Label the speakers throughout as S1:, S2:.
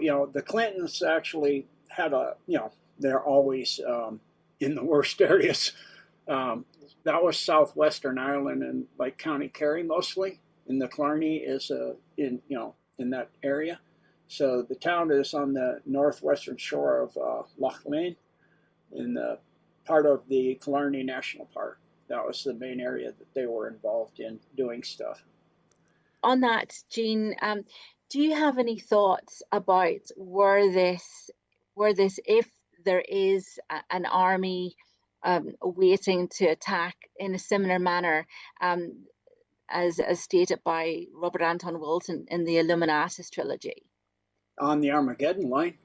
S1: the Clintons actually had they're always in the worst areas. Um, that was southwestern Ireland and like County Kerry mostly. And the Killarney is in that area. So the town is on the northwestern shore of Lough Lane in the part of the Killarney National Park. That was the main area that they were involved in doing stuff.
S2: On that, Jean, do you have any thoughts about where this, if there is an army waiting to attack in a similar manner, as stated by Robert Anton Wilson in the Illuminatus trilogy?
S1: On the Armageddon line.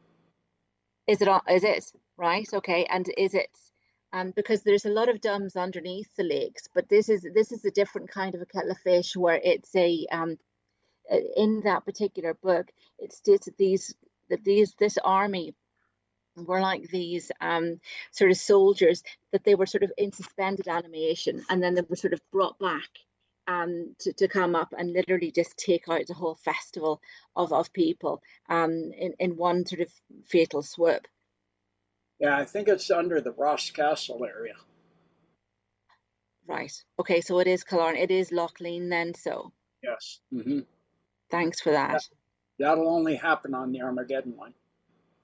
S2: Is it on? Is it right? Okay, and is it? Because there's a lot of domes underneath the lakes, but this is a different kind of a kettle of fish where it's a in that particular book it states that this army were like these sort of soldiers, that they were sort of in suspended animation and then they were sort of brought back to come up and literally just take out the whole festival of people in one sort of fatal swoop.
S1: Yeah, I think it's under the Ross Castle area.
S2: Right. Okay, so it is Killarney, it is Loughlin then, so
S1: Yes. Hmm.
S2: thanks for that.
S1: That'll only happen on the Armageddon line.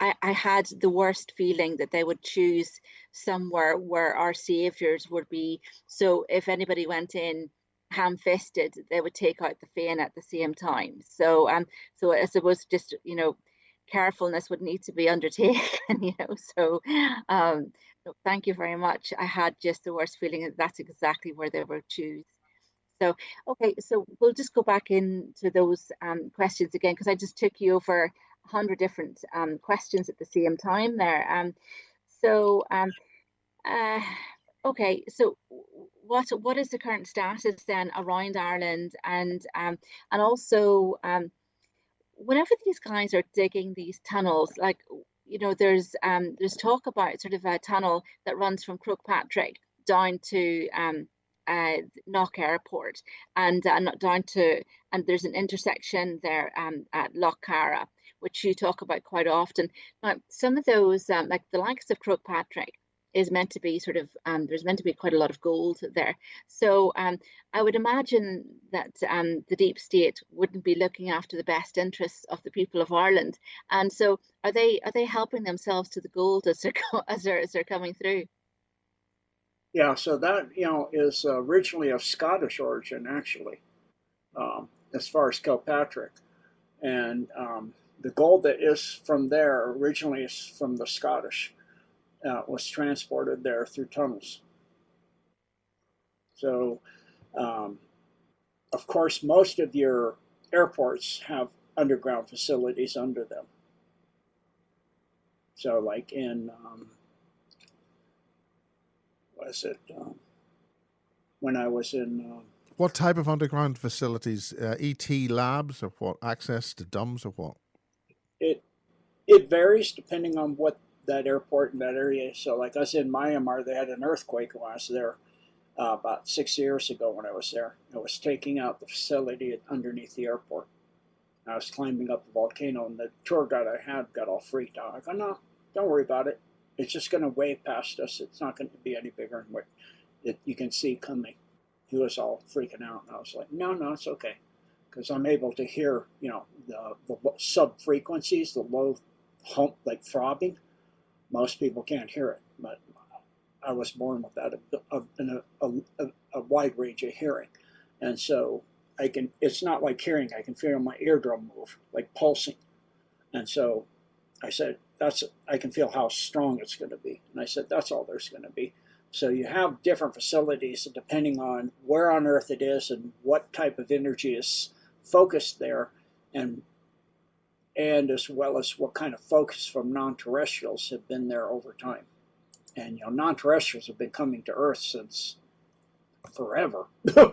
S2: I had the worst feeling that they would choose somewhere where our saviors would be. So if anybody went in ham-fisted, they would take out the Fane at the same time. So I suppose just carefulness would need to be undertaken. So no, thank you very much. I had just the worst feeling that that's exactly where they were choose. So okay, so we'll just go back into those questions again because I just took you over 100 different questions at the same time there. So uh, okay, so what is the current status then around Ireland, and also whenever these guys are digging these tunnels, like there's talk about sort of a tunnel that runs from Croagh down to Knock Airport and down to, and there's an intersection there at Lough Cara, which you talk about quite often. Now, some of those, like the likes of Croagh is meant to be sort of, there's meant to be quite a lot of gold there. So I would imagine that the deep state wouldn't be looking after the best interests of the people of Ireland. And so are they helping themselves to the gold as they're coming through?
S1: Yeah, so that is originally of Scottish origin, actually, as far as Kilpatrick, and the gold that is from there originally is from the Scottish. Was transported there through tunnels. So, of course, most of your airports have underground facilities under them. So, like in what is it? When I was in
S3: what type of underground facilities? ET labs or what? Access to dumbs or what?
S1: it it varies depending on what that airport in that area. So, like us in Myanmar, they had an earthquake when I was there about 6 years ago. When I was there, it was taking out the facility underneath the airport. I was climbing up the volcano, and the tour guide I had got all freaked out. I go, no, don't worry about it. It's just going to wave past us. It's not going to be any bigger than what you can see coming. He was all freaking out, and I was like, no, it's okay, because I'm able to hear, the sub frequencies, the low hump, like throbbing. Most people can't hear it, but I was born with that a wide range of hearing, and so I can. It's not like hearing. I can feel my eardrum move, like pulsing, and so I said, "That's." I can feel how strong it's going to be, and I said, "That's all there's going to be." So you have different facilities depending on where on Earth it is and what type of energy is focused there, and as well as what kind of focus from non-terrestrials have been there over time. And non-terrestrials have been coming to Earth since forever,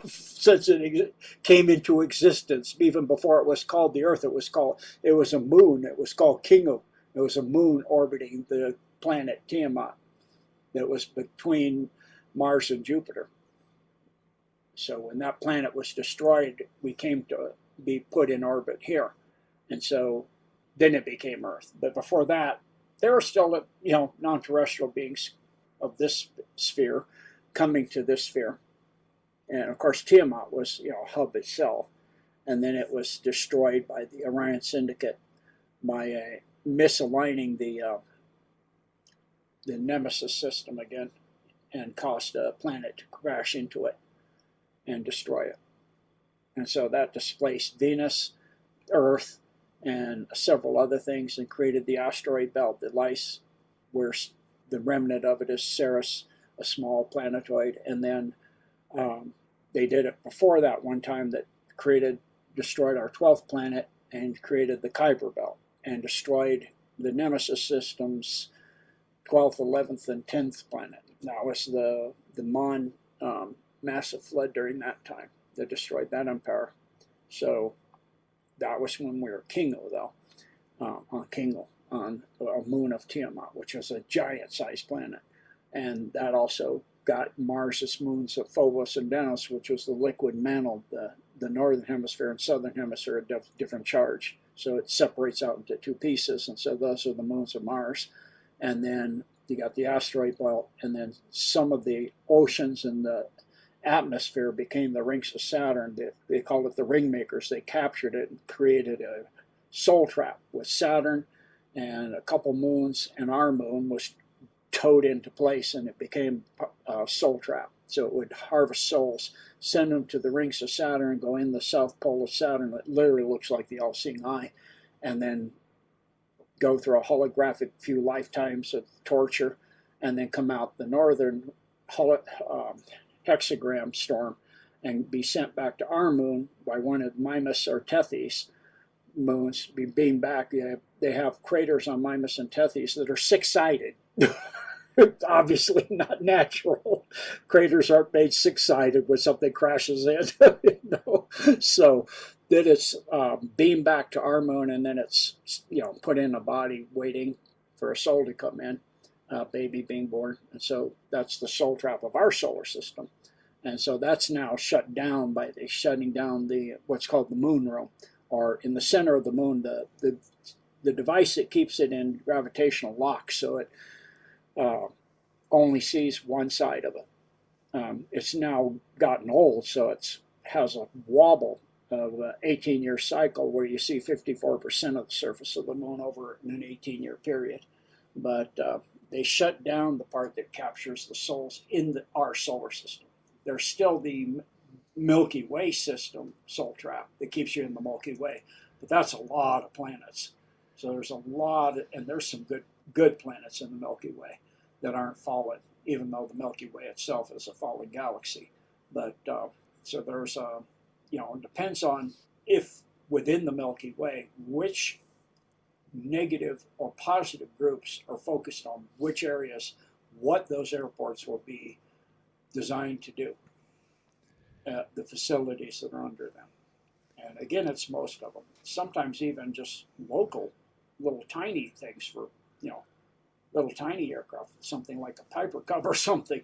S1: since it came into existence. Even before it was called the Earth, it was a moon. It was called Kingu. It was a moon orbiting the planet Tiamat that was between Mars and Jupiter. So when that planet was destroyed, we came to be put in orbit here. And so then it became Earth. But before that, there were still, non-terrestrial beings of this sphere coming to this sphere. And of course, Tiamat was, a hub itself. And then it was destroyed by the Orion Syndicate by misaligning the Nemesis system again, and caused a planet to crash into it and destroy it. And so that displaced Venus, Earth, and several other things, and created the asteroid belt that lies where the remnant of it is Ceres, a small planetoid. And then they did it before that one time that destroyed our 12th planet and created the Kuiper belt and destroyed the Nemesis system's 12th, 11th, and 10th planet. That was the Mon massive flood during that time that destroyed that empire. So that was when we were Kingo, though, on Kingo, on a moon of Tiamat, which was a giant-sized planet. And that also got Mars's moons of Phobos and Deimos, which was the liquid mantle, the northern hemisphere and southern hemisphere, a different charge. So it separates out into two pieces, and so those are the moons of Mars. And then you got the asteroid belt, and then some of the oceans and the atmosphere became the rings of Saturn. They called it the ring makers. They captured it and created a soul trap with Saturn and a couple moons, and our moon was towed into place, and it became a soul trap. So it would harvest souls, send them to the rings of Saturn, go in the south pole of Saturn that literally looks like the all-seeing eye, and then go through a holographic few lifetimes of torture, and then come out the northern hexagram storm and be sent back to our moon by one of Mimas or Tethys moons, be beamed back. They have craters on Mimas and Tethys that are six-sided. Obviously not natural. Craters aren't made six-sided when something crashes in. So then it's beamed back to our moon, and then it's put in a body waiting for a soul to come in, a baby being born. And so that's the soul trap of our solar system. And so that's now shut down by shutting down what's called the moon room, or in the center of the moon, the device that keeps it in gravitational lock, so it only sees one side of it. It's now gotten old, so it has a wobble of an 18-year cycle where you see 54% of the surface of the moon over an 18-year period. But they shut down the part that captures the souls in our solar system. There's still the Milky Way system soul trap that keeps you in the Milky Way, but that's a lot of planets. So there's a lot, and there's some good planets in the Milky Way that aren't fallen, even though the Milky Way itself is a fallen galaxy. But so there's it depends on if within the Milky Way which negative or positive groups are focused on which areas, what those airports will be designed to do, the facilities that are under them. And again, it's most of them. Sometimes even just local, little tiny things for, little tiny aircraft, something like a Piper Cub or something,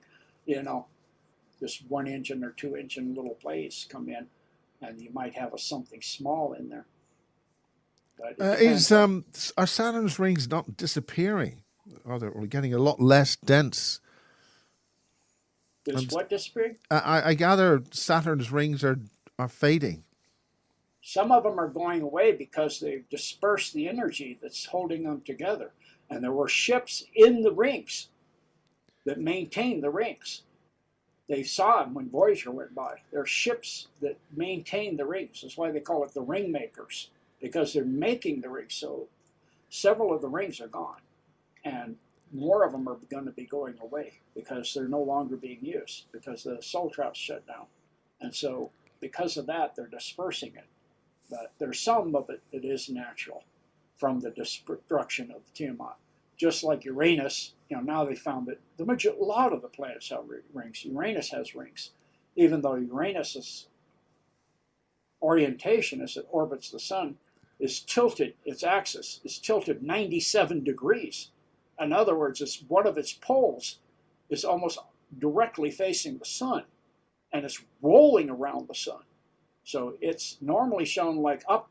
S1: just 1 engine or 2 engine little planes come in, and you might have something small in there. But
S3: are Saturn's rings not disappearing? Are they getting a lot less dense?
S1: Is what disappearing?
S3: I gather Saturn's rings are fading.
S1: Some of them are going away because they've dispersed the energy that's holding them together. And there were ships in the rings that maintain the rings. They saw them when Voyager went by. There are ships that maintain the rings. That's why they call it the ring makers, because they're making the rings. So several of the rings are gone, and more of them are going to be going away because they're no longer being used, because the soul trap's shut down. And so because of that, they're dispersing it. But there's some of it that is natural from the destruction of Tiamat. Just like Uranus, now they found that a lot of the planets have rings. Uranus has rings, even though Uranus's orientation as it orbits the sun is tilted, its axis is tilted 97 degrees. In other words, one of its poles is almost directly facing the sun, and it's rolling around the sun. So it's normally shown like up,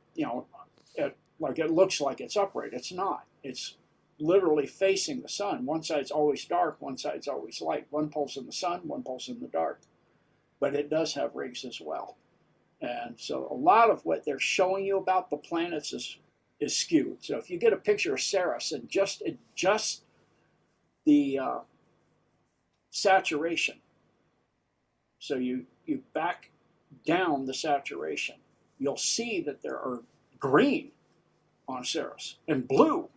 S1: at like it looks like it's upright. It's not. It's literally facing the sun. One side's always dark, one side's always light. One pole's in the sun, one pole's in the dark. But it does have rings as well. And so a lot of what they're showing you about the planets is skewed. So if you get a picture of Ceres and just adjust the saturation, so you back down the saturation, you'll see that there are green on Ceres and blue,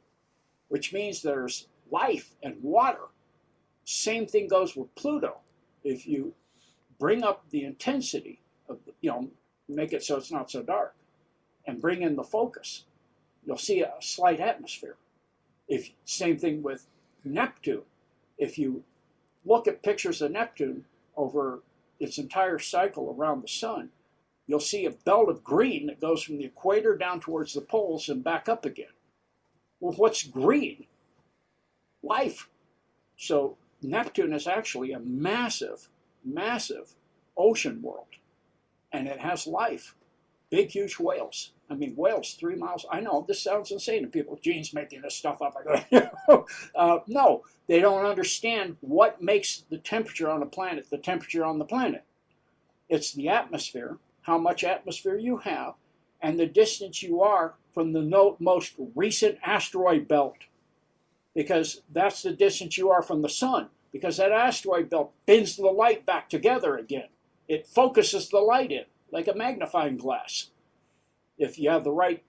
S1: which means there's life and water. Same thing goes with Pluto. If you bring up the intensity of, make it so it's not so dark, and bring in the focus, you'll see a slight atmosphere. Same thing with Neptune. If you look at pictures of Neptune over its entire cycle around the sun, you'll see a belt of green that goes from the equator down towards the poles and back up again. Well, what's green? Life. So Neptune is actually a massive, massive ocean world, and it has life. Big, huge whales. I mean, whales 3 miles. I know this sounds insane to people. Gene's making this stuff up. I go, no, they don't understand what makes the temperature on a planet the temperature on the planet. It's the atmosphere, how much atmosphere you have, and the distance you are from the most recent asteroid belt, because that's the distance you are from the sun, because that asteroid belt bends the light back together again. It focuses the light in like a magnifying glass. If you have the right,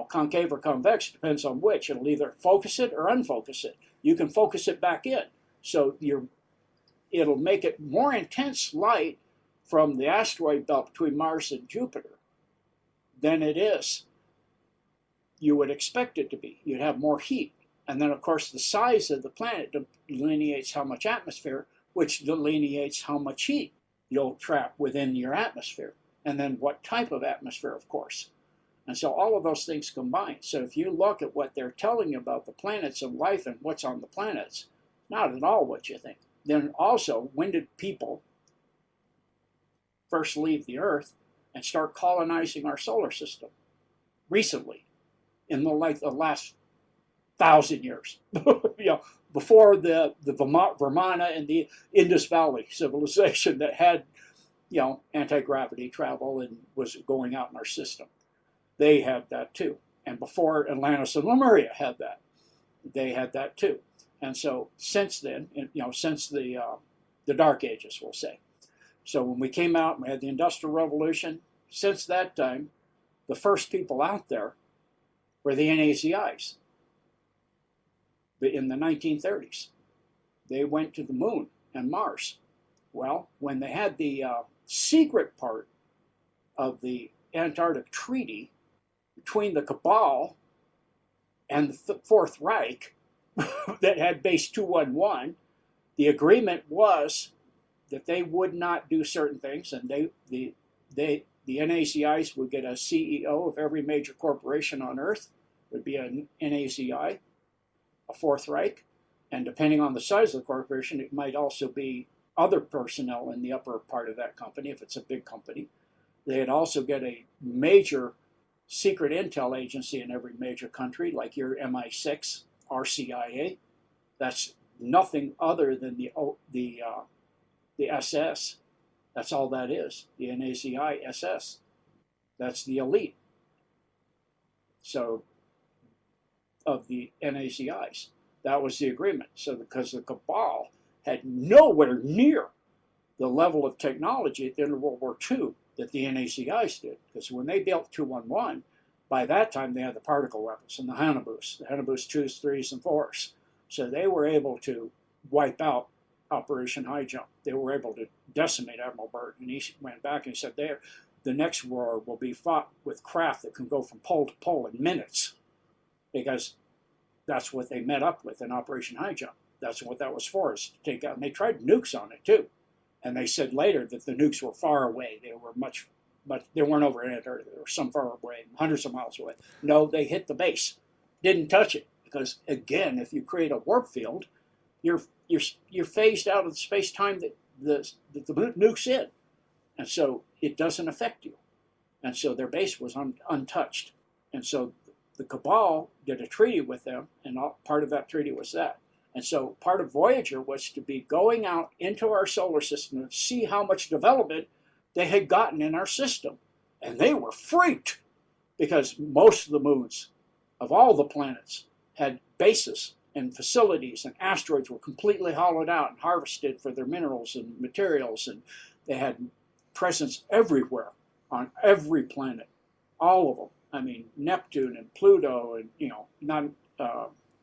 S1: concave or convex, depends on which. It'll either focus it or unfocus it. You can focus it back in. So it'll make it more intense light from the asteroid belt between Mars and Jupiter than it is you would expect it to be. You'd have more heat. And then, of course, the size of the planet delineates how much atmosphere, which delineates how much heat you'll trap within your atmosphere. And then what type of atmosphere, of course. And so all of those things combine. So if you look at what they're telling you about the planets and life and what's on the planets, not at all what you think. Then also, when did people first leave the Earth and start colonizing our solar system? Recently, in the last 1,000 years. Before the Vimana and the Indus Valley civilization that had, anti-gravity travel and was going out in our system. They had that too. And before Atlantis and Lemuria had that, they had that too. And so since then, since the Dark Ages, we'll say. So when we came out and we had the Industrial Revolution, since that time, the first people out there were the NAZIs. In the 1930s, they went to the moon and Mars. Well, when they had the secret part of the Antarctic Treaty between the Cabal and the Fourth Reich that had Base 211, the agreement was that they would not do certain things, and the NAZIs would get a CEO of every major corporation on Earth, would be an NAZI, a Fourth Reich, and depending on the size of the corporation, it might also be other personnel in the upper part of that company, if it's a big company. They'd also get a major secret intel agency in every major country, like your MI6, our CIA. That's nothing other than the SS. That's all that is, the NAZI SS. That's the elite. So, of the NAZIs. That was the agreement. So because the Cabal had nowhere near the level of technology at the end of World War II that the NAZIs did. Because when they built 211, by that time they had the particle weapons and the Hannibus 2s, 3s, and 4s. So they were able to wipe out Operation High Jump. They were able to decimate Admiral Byrd. And he went back and he said, the next war will be fought with craft that can go from pole to pole in minutes. Because that's what they met up with in Operation High Jump. That's what that was for, is to take out. And they tried nukes on it too. And they said later that the nukes were far away. They were they weren't over Antarctica. They were some far away, hundreds of miles away. No, they hit the base, didn't touch it, because again, if you create a warp field, you're phased out of the space-time that the nuke's in, and so it doesn't affect you. And so their base was untouched. And so the Cabal did a treaty with them, and part of that treaty was that. And so part of Voyager was to be going out into our solar system and see how much development they had gotten in our system. And they were freaked because most of the moons of all the planets had bases and facilities, and asteroids were completely hollowed out and harvested for their minerals and materials. And they had presence everywhere on every planet, all of them. I mean, Neptune and Pluto, and not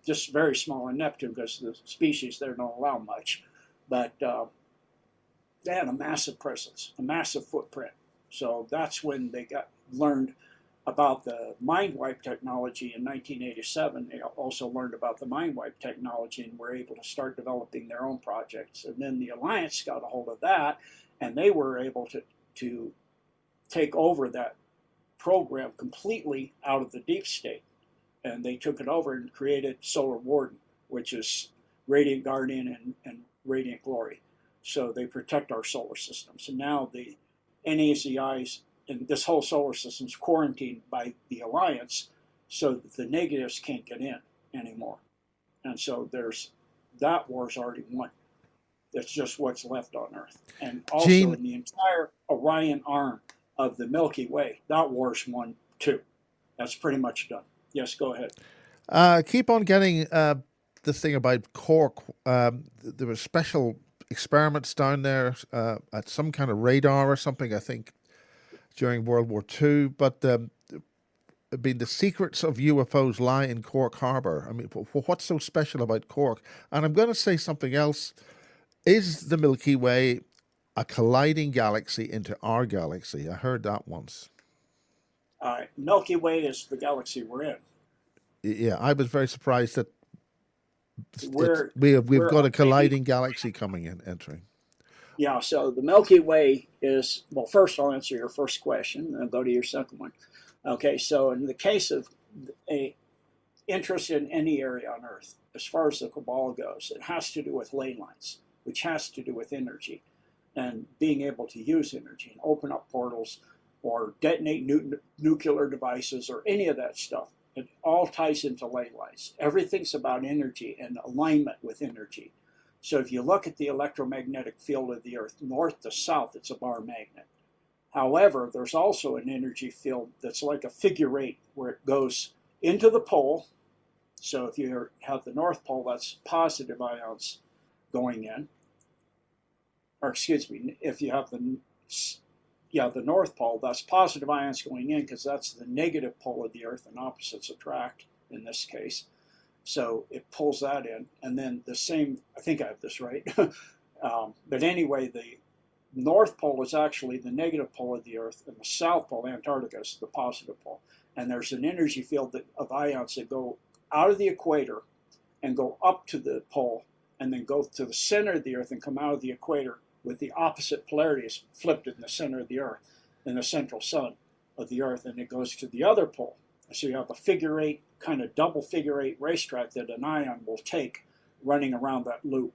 S1: just very small on Neptune because the species there don't allow much, but they had a massive presence, a massive footprint. So that's when they learned about the mind wipe technology in 1987. They also learned about the mind wipe technology and were able to start developing their own projects. And then the Alliance got a hold of that, and they were able to take over that program completely out of the deep state. And they took it over and created Solar Warden, which is Radiant Guardian and Radiant Glory. So they protect our solar system. So now the NAZIs and this whole solar system is quarantined by the Alliance, so that the negatives can't get in anymore. And so that war's already won. That's just what's left on Earth. And also
S3: Gene,
S1: in the entire Orion arm of the Milky Way, that war's won too. That's pretty much done. Yes, go ahead.
S3: keep on getting the thing about Cork. There were special experiments down there at some kind of radar or something, I think, during World War II. But I mean, the secrets of UFOs lie in Cork Harbour. I mean, what's so special about Cork? And I'm going to say something else. Is the Milky Way a colliding galaxy into our galaxy? I heard that once.
S1: Milky Way is the galaxy we're in.
S3: Yeah, I was very surprised that
S1: We've
S3: got a colliding galaxy coming in, entering.
S1: Yeah, so the Milky Way is, well, first I'll answer your first question, and I'll go to your second one. Okay, so in the case of a interest in any area on Earth, as far as the Cabal goes, it has to do with ley lines, which has to do with energy and being able to use energy and open up portals or detonate nuclear devices or any of that stuff. It all ties into ley lines. Everything's about energy and alignment with energy. So if you look at the electromagnetic field of the Earth, north to south, it's a bar magnet. However, there's also an energy field that's like a figure eight, where it goes into the pole. So if you have the North Pole, that's positive ions going in. Or excuse me, if you have the North Pole, that's positive ions going in, because that's the negative pole of the Earth, and opposites attract in this case. So it pulls that in, and then the same, I think I have this right, but anyway, the North Pole is actually the negative pole of the Earth, and the South Pole, Antarctica, is the positive pole. And there's an energy field of ions that go out of the equator and go up to the pole, and then go to the center of the Earth and come out of the equator with the opposite polarities flipped in the center of the Earth, in the central sun of the Earth, and it goes to the other pole. So you have a figure eight, kind of double figure eight racetrack that an ion will take running around that loop.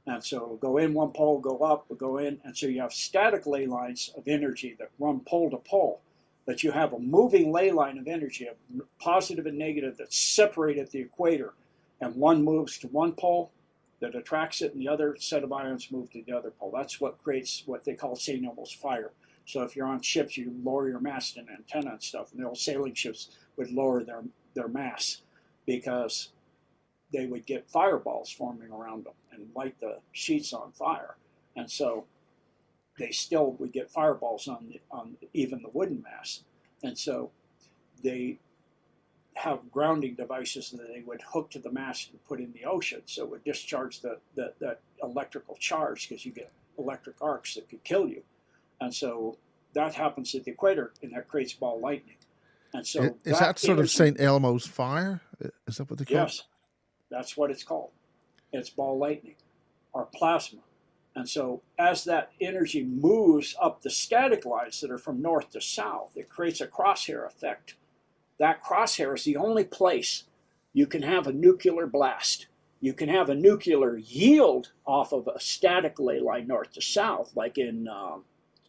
S1: And so go in one pole, go up, go in, and so you have static ley lines of energy that run pole to pole. But you have a moving ley line of energy, of positive and negative, that's separated at the equator. And one moves to one pole that attracts it, and the other set of ions move to the other pole. That's what creates what they call St. Elmo's fire. So if you're on ships, you lower your mast and antenna and stuff, and the old sailing ships would lower their mass because they would get fireballs forming around them and light the sheets on fire. And so they still would get fireballs on even the wooden mast. And so they have grounding devices that they would hook to the mast and put in the ocean, so it would discharge that electrical charge, because you get electric arcs that could kill you. And so that happens at the equator, and that creates ball lightning. And so
S3: is that sort of St. Elmo's fire? Is that what they call it?
S1: Yes, that's what it's called. It's ball lightning or plasma. And so as that energy moves up the static lines that are from north to south, it creates a crosshair effect. That crosshair is the only place you can have a nuclear blast. You can have a nuclear yield off of a static ley line north to south, like in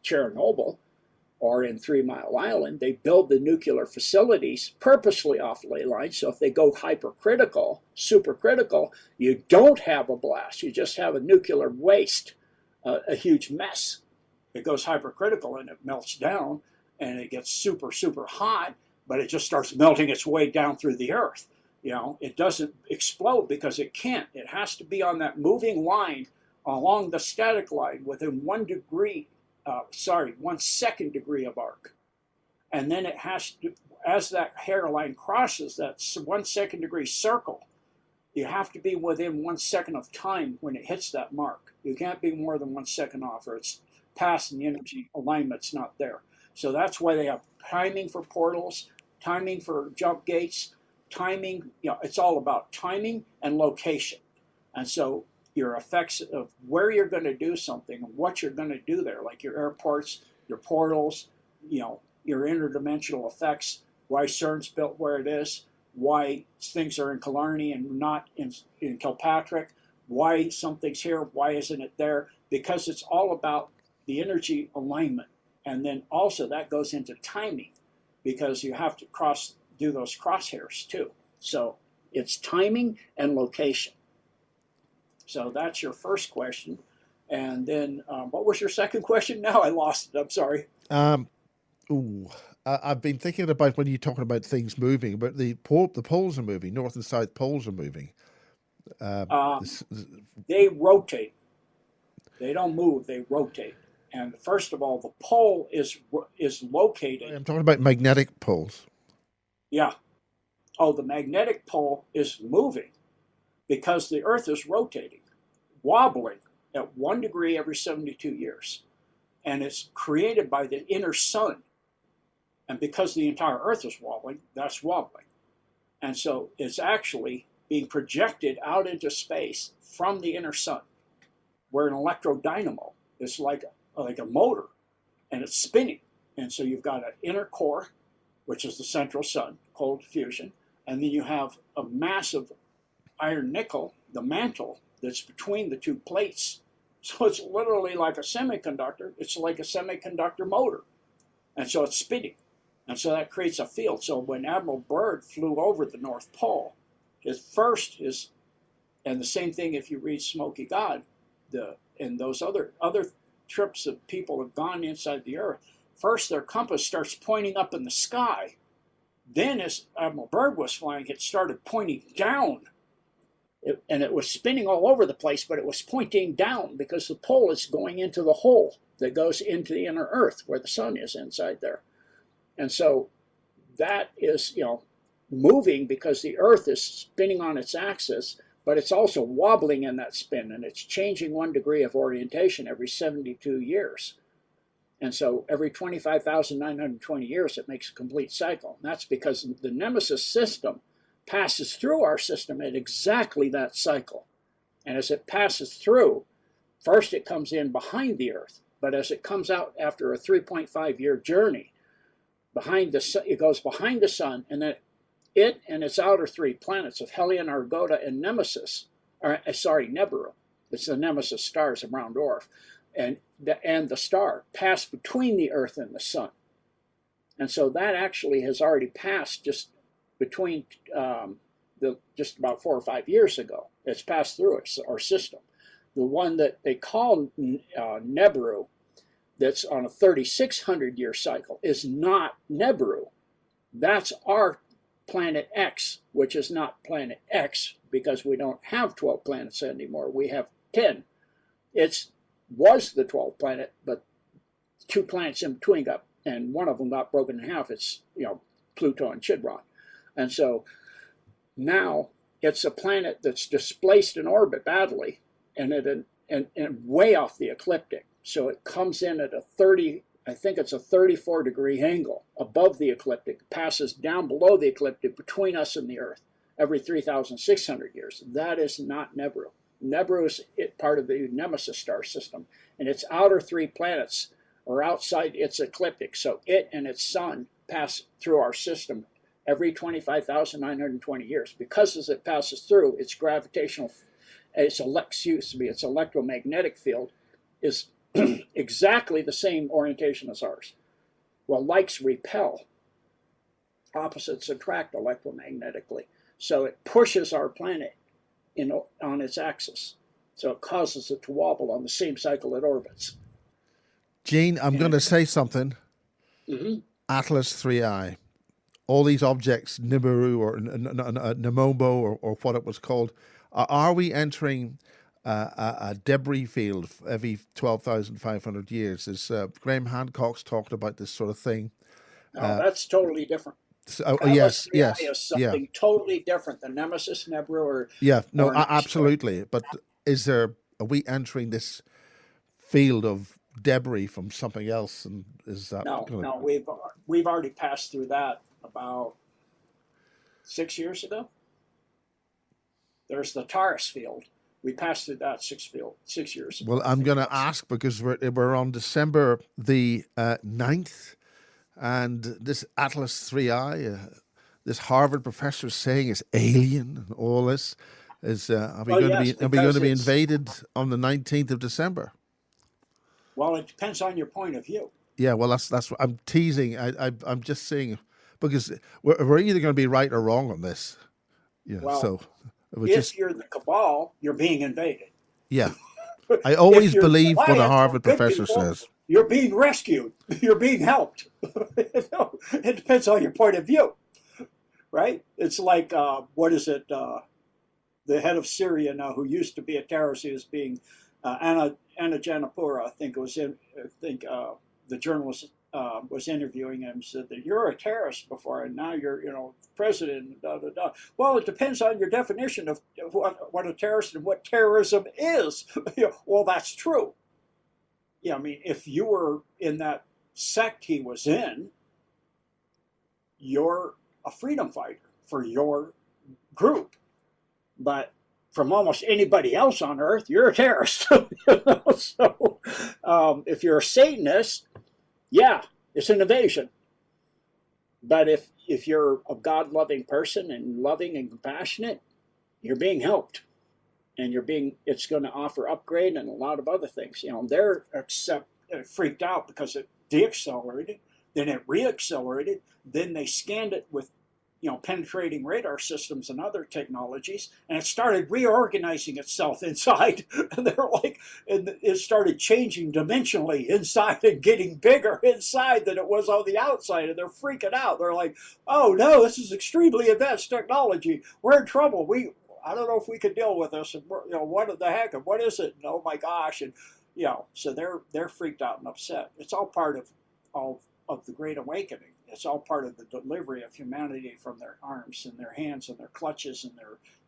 S1: Chernobyl, or in 3 Mile Island, they build the nuclear facilities purposely off ley lines. So if they go hypercritical, supercritical, you don't have a blast. You just have a nuclear waste, a huge mess. It goes hypercritical and it melts down and it gets super, super hot, but it just starts melting its way down through the earth. You know, it doesn't explode because it can't. It has to be on that moving line along the static line within 1 degree 1 second degree of arc. And then it has to, as that hairline crosses that 1 second degree circle, you have to be within 1 second of time when it hits that mark. You can't be more than 1 second off, or it's past and the energy alignment's not there. So that's why they have timing for portals, timing for jump gates, timing, you know, it's all about timing and location. And so your effects of where you're going to do something and what you're going to do there, like your airports, your portals, you know, your interdimensional effects, why CERN's built where it is, why things are in Killarney and not in Kilpatrick, why something's here, why isn't it there, because it's all about the energy alignment. And then also that goes into timing, because you have to do those crosshairs too. So it's timing and location. So that's your first question. And then what was your second question? Now I lost it. I'm sorry.
S3: I've been thinking about when you're talking about things moving, but the poles are moving, north and south poles are moving.
S1: They rotate. They don't move, they rotate. And first of all, the pole is located.
S3: I'm talking about magnetic poles.
S1: Yeah. Oh, the magnetic pole is moving because the Earth is rotating, wobbling at 1 degree every 72 years. And it's created by the inner sun. And because the entire Earth is wobbling, that's wobbling. And so it's actually being projected out into space from the inner sun, where an electrodynamo is like a motor, and it's spinning. And so you've got an inner core, which is the central sun, cold fusion, and then you have a massive iron nickel, the mantle, that's between the two plates. So it's literally like a semiconductor. It's like a semiconductor motor. And so it's spinning. And so that creates a field. So when Admiral Byrd flew over the North Pole, his first is, and the same thing if you read Smoky God, and those other trips that people have gone inside the Earth, first their compass starts pointing up in the sky. Then as Admiral Byrd was flying, it started pointing down. And it was spinning all over the place, but it was pointing down because the pole is going into the hole that goes into the inner Earth where the sun is inside there. And so that is, you know, moving because the Earth is spinning on its axis, but it's also wobbling in that spin, and it's changing 1 degree of orientation every 72 years. And so every 25,920 years, it makes a complete cycle. And that's because the Nemesis system passes through our system at exactly that cycle. And as it passes through, first it comes in behind the Earth, but as it comes out after a 3.5-year journey, it goes behind the sun, and then it and its outer 3 planets of Hellion, Argota, and Nibiru. It's the Nemesis stars around Orf, and the star pass between the Earth and the sun. And so that actually has already passed just between just about 4 or 5 years ago. It's passed through our system. The one that they call Nibiru, that's on a 3,600-year cycle, is not Nibiru. That's our planet X, which is not planet X because we don't have 12 planets anymore. We have 10. It was the 12th planet, but 2 planets in between and one of them got broken in half. It's, you know, Pluto and Chidron. And so now it's a planet that's displaced in orbit badly and way off the ecliptic. So it comes in at I think it's a 34-degree angle above the ecliptic, passes down below the ecliptic between us and the Earth every 3,600 years. That is not Nibiru. Nibiru is part of the Nemesis star system, and its outer 3 planets are outside its ecliptic. So it and its sun pass through our system every 25,920 years. Because as it passes through, its its electromagnetic field is exactly the same orientation as ours. Well, likes repel, opposites attract electromagnetically. So it pushes our planet on its axis. So it causes it to wobble on the same cycle it orbits.
S3: Gene, I'm going to say something.
S1: Mm-hmm.
S3: Atlas 3I. All these objects, Nibiru or Namobo or what it was called, are we entering a debris field every 12,500 years? As Graham Hancock's talked about this sort of thing.
S1: No, that's totally different.
S3: So,
S1: Atlas
S3: yes,
S1: 3I is something totally different than Nemesis, Nibiru, or
S3: absolutely. But are we entering this field of debris from something else? And is that
S1: no? We've already passed through that about 6 years ago. There's the Taurus field. We passed through that 6 years ago.
S3: Well, I'm going to ask because we're on December the 9th, and this Atlas 3I, this Harvard professor is saying it's alien and all this. Are we going to be invaded on the 19th of December?
S1: Well, it depends on your point of view.
S3: Yeah, well, that's what I'm teasing. I'm just saying, because we're either going to be right or wrong on this. Yeah.
S1: Well,
S3: so
S1: if you're the cabal, you're being invaded.
S3: Yeah. I always believe what a Harvard professor says.
S1: You're being rescued. You're being helped. It depends on your point of view, right? It's like what is it? The head of Syria now, who used to be a terrorist, he was being Anna Janapura, I think it was the journalist was interviewing him, said that you're a terrorist before, and now you're president. Da, da, da. Well, it depends on your definition of what a terrorist and what terrorism is. Well, that's true. Yeah, I mean, if you were in that sect he was in, you're a freedom fighter for your group. But from almost anybody else on Earth, you're a terrorist. So if you're a Satanist, yeah, it's an invasion. But if you're a God-loving person and loving and compassionate, you're being helped. And it's going to offer upgrade and a lot of other things. They're freaked out because it deaccelerated, then it reaccelerated, then they scanned it with penetrating radar systems and other technologies, and it started reorganizing itself inside. And it started changing dimensionally inside and getting bigger inside than it was on the outside, and they're freaking out. They're like, "Oh no, this is extremely advanced technology. We're in trouble. I don't know if we can deal with this. And what the heck? And what is it? And oh my gosh!" And so they're freaked out and upset. It's all part of the Great Awakening. It's all part of the delivery of humanity from their arms and their hands and their clutches and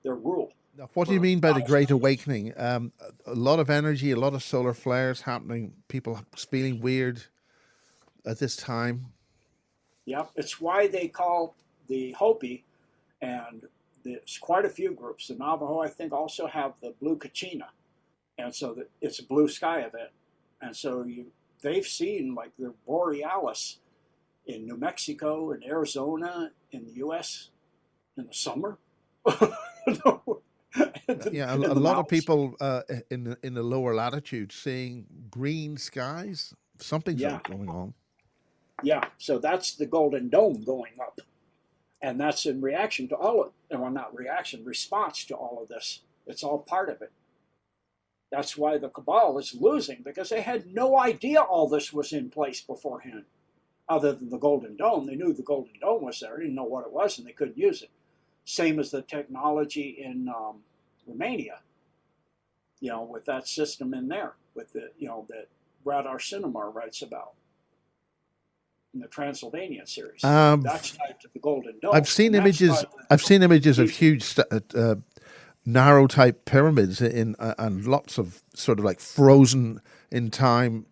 S1: their rule.
S3: Now, what do you mean by the Great Awakening? A lot of energy, a lot of solar flares happening, people feeling weird at this time.
S1: Yep, it's why they call the Hopi, and there's quite a few groups. The Navajo, I think, also have the Blue Kachina, and so it's a blue sky event. And so they've seen like the Borealis in New Mexico and Arizona in the U.S. in the summer.
S3: Yeah, a lot of people in the lower latitudes seeing green skies. Something's going on.
S1: Yeah, so that's the Golden Dome going up. And that's in reaction to all of it. Well, not reaction, response to all of this. It's all part of it. That's why the cabal is losing, because they had no idea all this was in place beforehand. Other than the Golden Dome, they knew the Golden Dome was there. They didn't know what it was, and they couldn't use it. Same as the technology in Romania, with that system in there, with the that Radar Cinema writes about in the Transylvanian series. That's tied to the Golden Dome.
S3: I've seen images. I've seen images of huge, narrow type pyramids and lots of sort of like frozen in time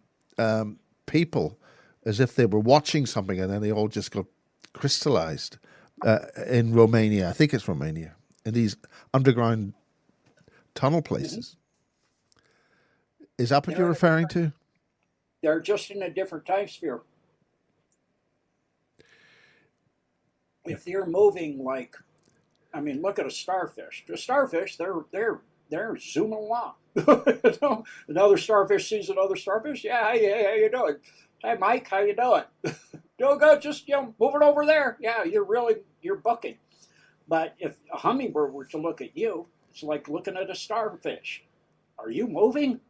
S3: people, as if they were watching something, and then they all just got crystallized in Romania. I think it's Romania, in these underground tunnel places. Mm-hmm. Is that what you're referring to?
S1: They're just in a different time sphere. If they're moving look at a starfish. The starfish, they're zooming along. Another starfish sees another starfish. Yeah, how you doing? Hey, Mike, how you doing? Don't go, just move it over there. Yeah, you're bucking. But if a hummingbird were to look at you, it's like looking at a starfish. Are you moving?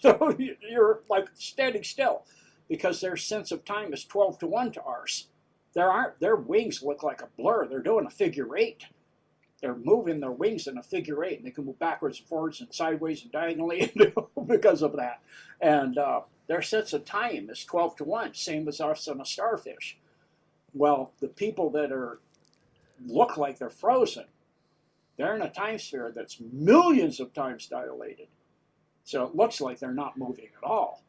S1: So you're like standing still, because their sense of time is 12 to 1 to ours. Their wings look like a blur. They're doing a figure eight. They're moving their wings in a figure eight, and they can move backwards and forwards and sideways and diagonally because of that. And their sense of time is 12 to 1, same as us on a starfish. Well, the people that look like they're frozen, they're in a time sphere that's millions of times dilated. So it looks like they're not moving at all.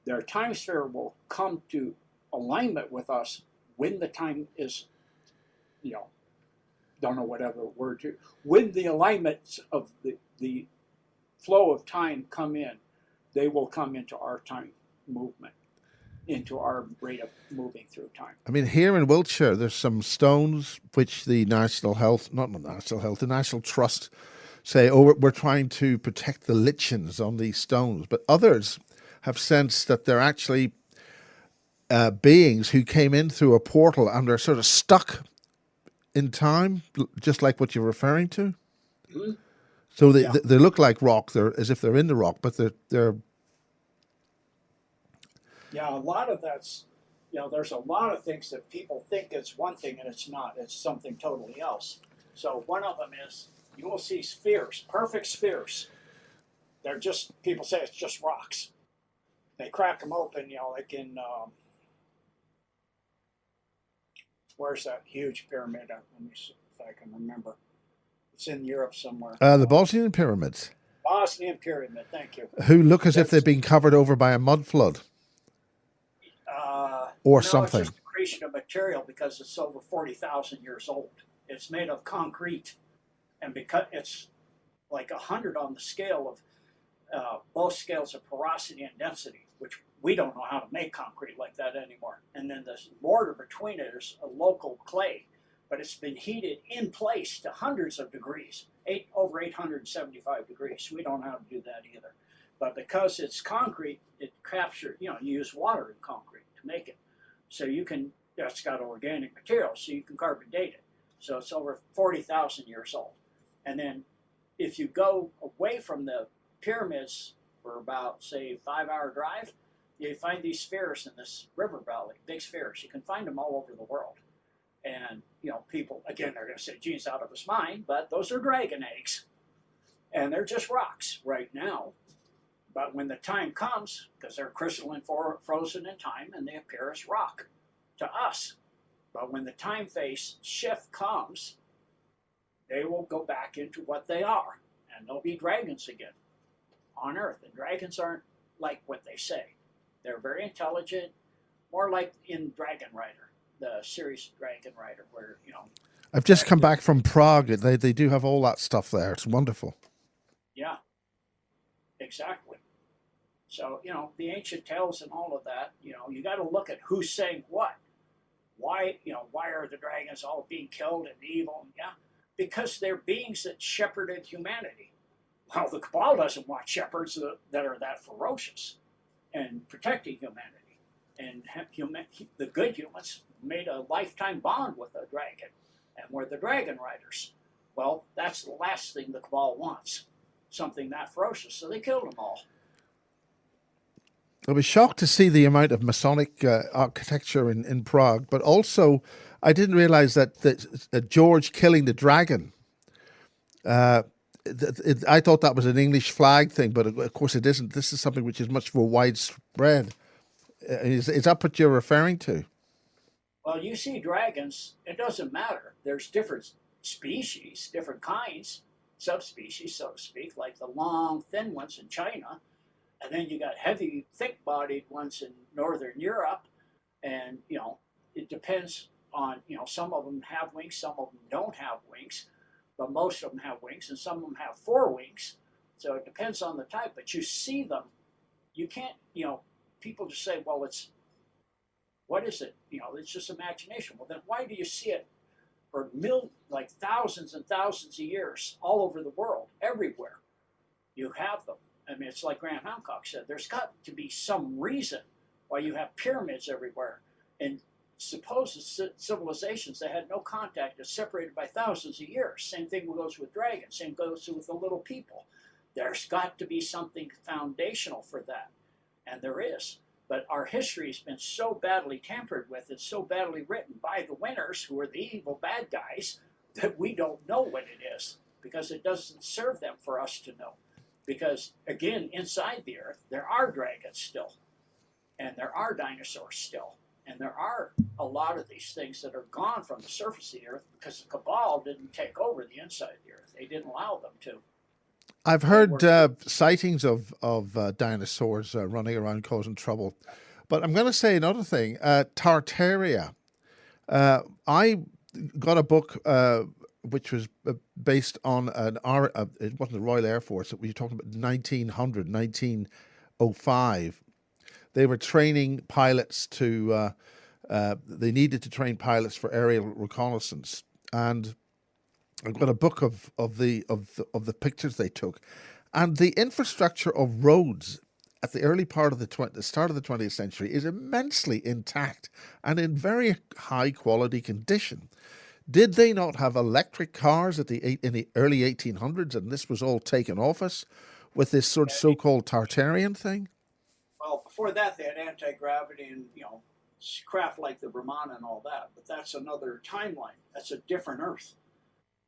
S1: Their time sphere will come to alignment with us when the time is, don't know whatever word to, when the alignments of the flow of time come in, they will come into our time movement, into our rate of moving through time.
S3: I mean, here in Wiltshire, there's some stones which the National Trust say, oh, we're trying to protect the lichens on these stones. But others have sensed that they're actually beings who came in through a portal and they're sort of stuck in time, just like what you're referring to.
S1: Mm-hmm.
S3: So they look like rock. They're as if they're in the rock, but they're.
S1: Yeah, a lot of that's, there's a lot of things that people think it's one thing and it's not. It's something totally else. So one of them is, you will see spheres, perfect spheres. They're just, people say it's just rocks. They crack them open, like in, where's that huge pyramid? Let me see if I can remember. It's in Europe somewhere.
S3: The Bosnian pyramids.
S1: Bosnian pyramid, thank you.
S3: Who look as if they've been covered over by a mud flood. Or something.
S1: It's just a creation of material because it's over 40,000 years old. It's made of concrete, and because it's like 100 on the scale of both scales of porosity and density, which we don't know how to make concrete like that anymore. And then the mortar between it is a local clay, but it's been heated in place to hundreds of degrees, over 875 degrees. We don't know how to do that either. But because it's concrete, it captures, you use water in concrete to make it. So that's got organic material, so you can carbon date it. So it's over 40,000 years old. And then if you go away from the pyramids for about, say, 5-hour drive, you find these spheres in this river valley, big spheres. You can find them all over the world. And, people, again, they're going to say, geez, out of his mind, but those are dragon eggs. And they're just rocks right now. But when the time comes, because they're crystalline frozen in time, and they appear as rock to us. But when the time phase shift comes, they will go back into what they are, and they'll be dragons again on Earth. And dragons aren't like what they say. They're very intelligent, more like in Dragon Rider, the series Dragon Rider, where,
S3: I've just come back from Prague. They do have all that stuff there. It's wonderful.
S1: Yeah, exactly. So, the ancient tales and all of that, you got to look at who's saying what. Why are the dragons all being killed and evil? Yeah, because they're beings that shepherded humanity. Well, the Cabal doesn't want shepherds that are that ferocious and protecting humanity. And the good humans made a lifetime bond with a dragon, and we're the Dragon Riders. Well, that's the last thing the Cabal wants, something that ferocious, so they killed them all.
S3: I was shocked to see the amount of Masonic architecture in Prague, but also I didn't realize that George killing the dragon, I thought that was an English flag thing, but of course it isn't. This is something which is much more widespread. Is that what you're referring to?
S1: Well, you see dragons, it doesn't matter. There's different species, different kinds, subspecies, so to speak, like the long, thin ones in China. And then you got heavy, thick-bodied ones in Northern Europe. And, it depends on, some of them have wings, some of them don't have wings. But most of them have wings, and some of them have 4 wings. So it depends on the type. But you see them. You can't, people just say, well, what is it? It's just imagination. Well, then why do you see it for thousands and thousands of years all over the world, everywhere? You have them. I mean, it's like Graham Hancock said, there's got to be some reason why you have pyramids everywhere. And supposed civilizations that had no contact, are separated by thousands of years. Same thing goes with dragons. Same goes with the little people. There's got to be something foundational for that, and there is. But our history has been so badly tampered with, it's so badly written by the winners, who are the evil bad guys, that we don't know what it is, because it doesn't serve them for us to know. Because, again, inside the earth, there are dragons still, and there are dinosaurs still, and there are a lot of these things that are gone from the surface of the earth because the Cabal didn't take over the inside of the earth. They didn't allow them to.
S3: I've heard sightings of dinosaurs running around causing trouble. But I'm going to say another thing. Tartaria. I got a book which was based on it wasn't the Royal Air Force. We were talking about 1905. They were training pilots to, they needed to train pilots for aerial reconnaissance. And I've got a book of the pictures they took, and the infrastructure of roads at the early part of the start of the 20th century is immensely intact and in very high quality condition. Did they not have electric cars in the early 1800s, and this was all taken off us with this so-called Tartarian thing?
S1: Well, before that, they had anti-gravity and craft like the Brahman and all that. But that's another timeline. That's a different Earth.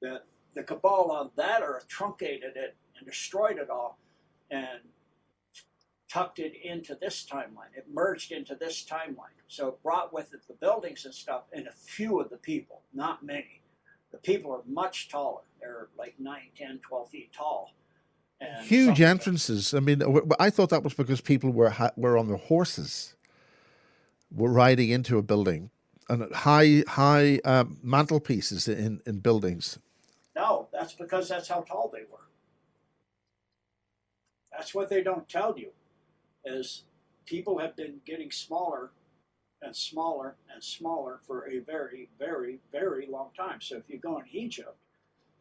S1: The Cabal on that Earth truncated it and destroyed it all, and tucked it into this timeline. It merged into this timeline. So it brought with it the buildings and stuff and a few of the people, not many. The people are much taller. They're like 9, 10, 12 feet tall. And
S3: huge entrances. I mean, I thought that was because people were on their horses, were riding into a building, and high mantelpieces in buildings.
S1: No, that's because that's how tall they were. That's what they don't tell you, is people have been getting smaller and smaller and smaller for a very, very, very long time. So if you go in Egypt,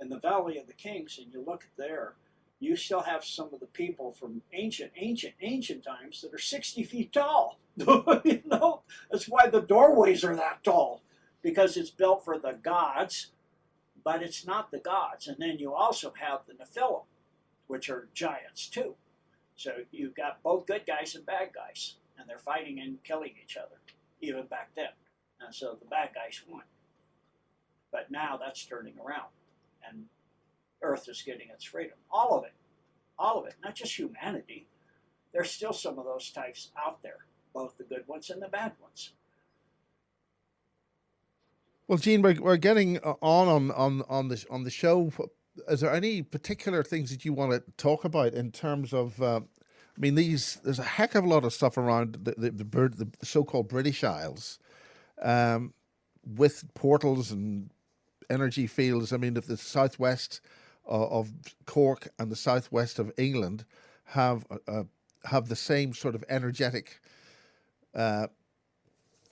S1: in the Valley of the Kings, and you look there, you still have some of the people from ancient times that are 60 feet tall. That's why the doorways are that tall, because it's built for the gods, but it's not the gods. And then you also have the Nephilim, which are giants too. So you've got both good guys and bad guys, and they're fighting and killing each other, even back then. And so the bad guys won. But now that's turning around, and Earth is getting its freedom. All of it, not just humanity. There's still some of those types out there, both the good ones and the bad ones.
S3: Well, Gene, we're getting on the show. Is there any particular things that you want to talk about in terms of? I mean, there's a heck of a lot of stuff around the so-called British Isles, with portals and energy fields. I mean, if the southwest of Cork and the southwest of England have the same sort of energetic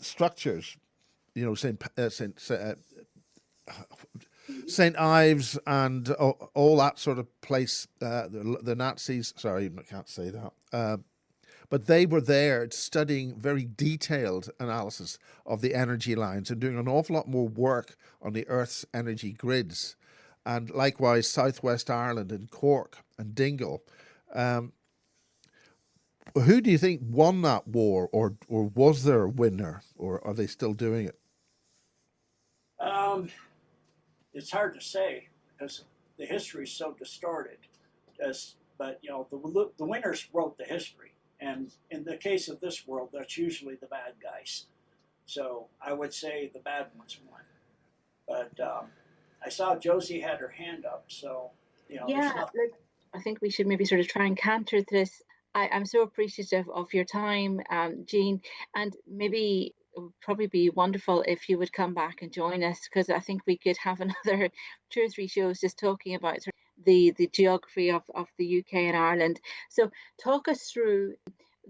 S3: structures, St. Ives and all that sort of place. The Nazis, sorry, I can't say that. But they were there studying very detailed analysis of the energy lines and doing an awful lot more work on the Earth's energy grids. And likewise, Southwest Ireland and Cork and Dingle. Who do you think won that war, or was there a winner, or are they still doing it?
S1: It's hard to say, because the history is so distorted. But the winners wrote the history, and in the case of this world, that's usually the bad guys. So I would say the bad ones won. But I saw Josie had her hand up, so
S2: yeah. Look, I think we should maybe sort of try and counter this. I'm so appreciative of your time, Gene, and maybe it would probably be wonderful if you would come back and join us, because I think we could have another 2 or 3 shows just talking about sort of the geography of the UK and Ireland. So talk us through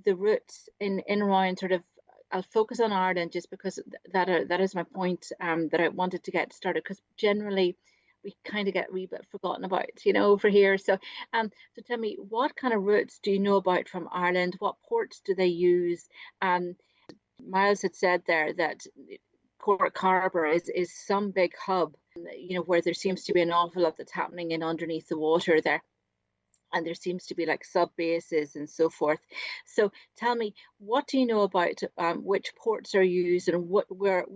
S2: the routes in around sort of. I'll focus on Ireland just because that is my point that I wanted to get started, because generally we kind of get a wee bit forgotten about, over here. So so tell me, what kind of routes do you know about from Ireland? What ports do they use? Miles had said there that Cork Harbour is some big hub, where there seems to be an awful lot that's happening in underneath the water there. And there seems to be like sub bases and so forth. So tell me, what do you know about which ports are used, and where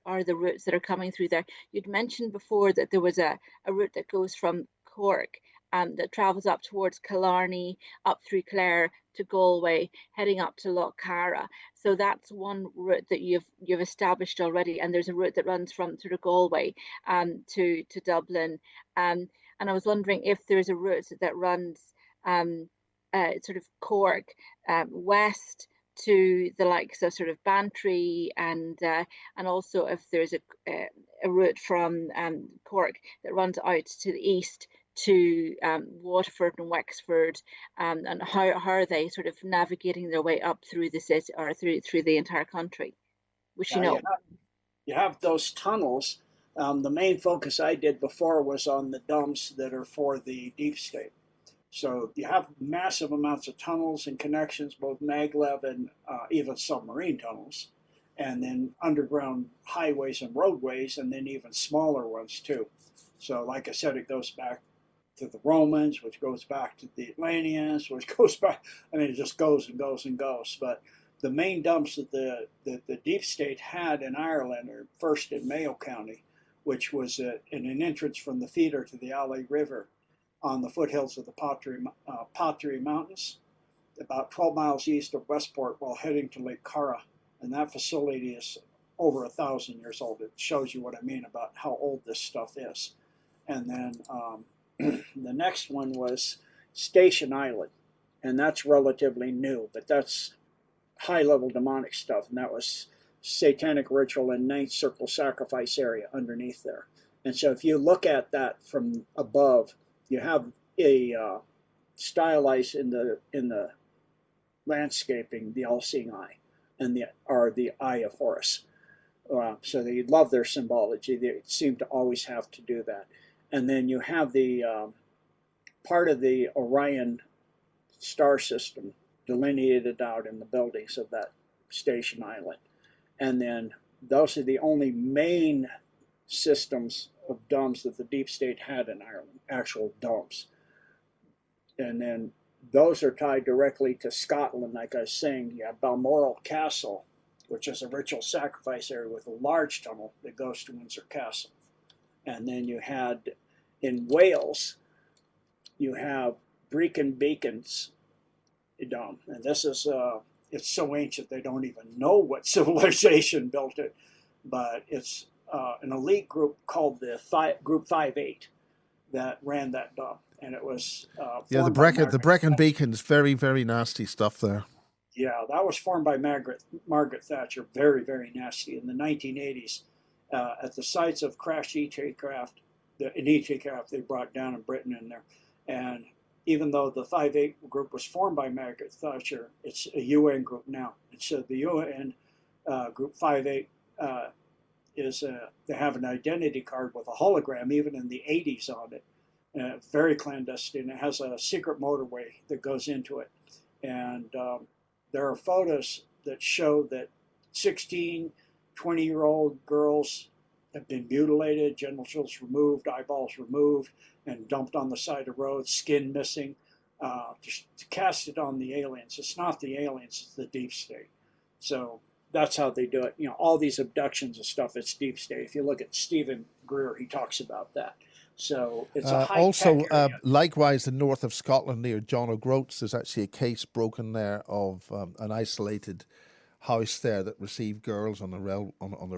S2: are the routes that are coming through there? You'd mentioned before that there was a route that goes from Cork that travels up towards Killarney, up through Clare to Galway, heading up to Lough Cara. So that's one route that you've established already, and there's a route that runs from sort of Galway to Dublin. And I was wondering if there's a route that runs sort of Cork west to the likes of sort of Bantry, and also if there's a route from Cork that runs out to the east to Waterford and Wexford, and how are they sort of navigating their way up through the city or through the entire country? Which
S1: you have those tunnels. The main focus I did before was on the dumps that are for the deep state. So you have massive amounts of tunnels and connections, both maglev and even submarine tunnels, and then underground highways and roadways, and then even smaller ones too. So like I said, it goes back to the Romans, which goes back to the Atlanteans, which goes back, I mean, it just goes and goes and goes. But the main dumps that the deep state had in Ireland are first in Mayo County, which was in an entrance from the feeder to the Alley River on the foothills of the Pottery Mountains, about 12 miles east of Westport while heading to Lake Cara. And that facility is over 1,000 years old. It shows you what I mean about how old this stuff is. And then the next one was Station Island, and that's relatively new, but that's high-level demonic stuff, and that was satanic ritual and ninth circle sacrifice area underneath there. And so if you look at that from above, you have a stylized in the landscaping, the all-seeing eye, and the eye of Horus. So they love their symbology. They seem to always have to do that. And then you have the part of the Orion star system delineated out in the buildings of that Station Island. And then those are the only main systems of domes that the deep state had in Ireland, actual domes. And then those are tied directly to Scotland. Like I was saying, you have Balmoral Castle, which is a ritual sacrifice area with a large tunnel that goes to Windsor Castle. And then you had, in Wales, you have Brecon Beacons dome. And this is it's so ancient they don't even know what civilization built it, but it's an elite group called the Group 5-8 that ran that dome, and it was
S3: the Brecon Beacons, very, very nasty stuff there.
S1: Yeah, that was formed by Margaret Thatcher, very, very nasty in the 1980s at the sites of crashed ET craft, they brought down in Britain in there, and even though the 5-8 group was formed by Margaret Thatcher, it's a UN group now. And so the UN Group 5-8 they have an identity card with a hologram, even in the 80s on it. Very clandestine. It has a secret motorway that goes into it. And there are photos that show that 16, 20-year-old girls have been mutilated, genitals removed, eyeballs removed, and dumped on the side of roads, skin missing, just to cast it on the aliens. It's not the aliens, it's the deep state. So that's how they do it. You know, all these abductions and stuff, it's deep state. If you look at Stephen Greer, he talks about that. So it's a high
S3: also,
S1: area.
S3: Likewise, in north of Scotland near John O'Groats, there's actually a case broken there of an isolated house there that received girls on the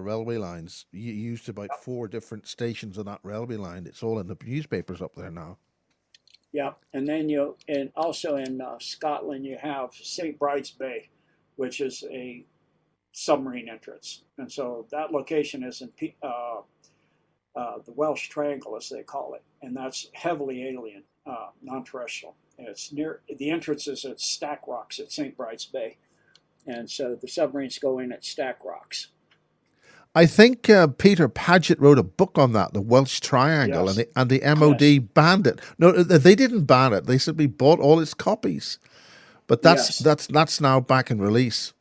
S3: railway lines. You used about 4 different stations on that railway line. It's all in the newspapers up there now.
S1: Yeah, and then also in Scotland you have St. Bride's Bay, which is a submarine entrance, and so that location is in the Welsh Triangle, as they call it, and that's heavily alien, non-terrestrial. And it's near the entrance is at Stack Rocks at St. Bride's Bay. And so the submarines go in at Stack Rocks.
S3: I think Peter Paget wrote a book on that, the Welsh Triangle,
S1: Yes.
S3: and the MOD banned it. No, they didn't ban it. They simply bought all its copies. But that's now back in release.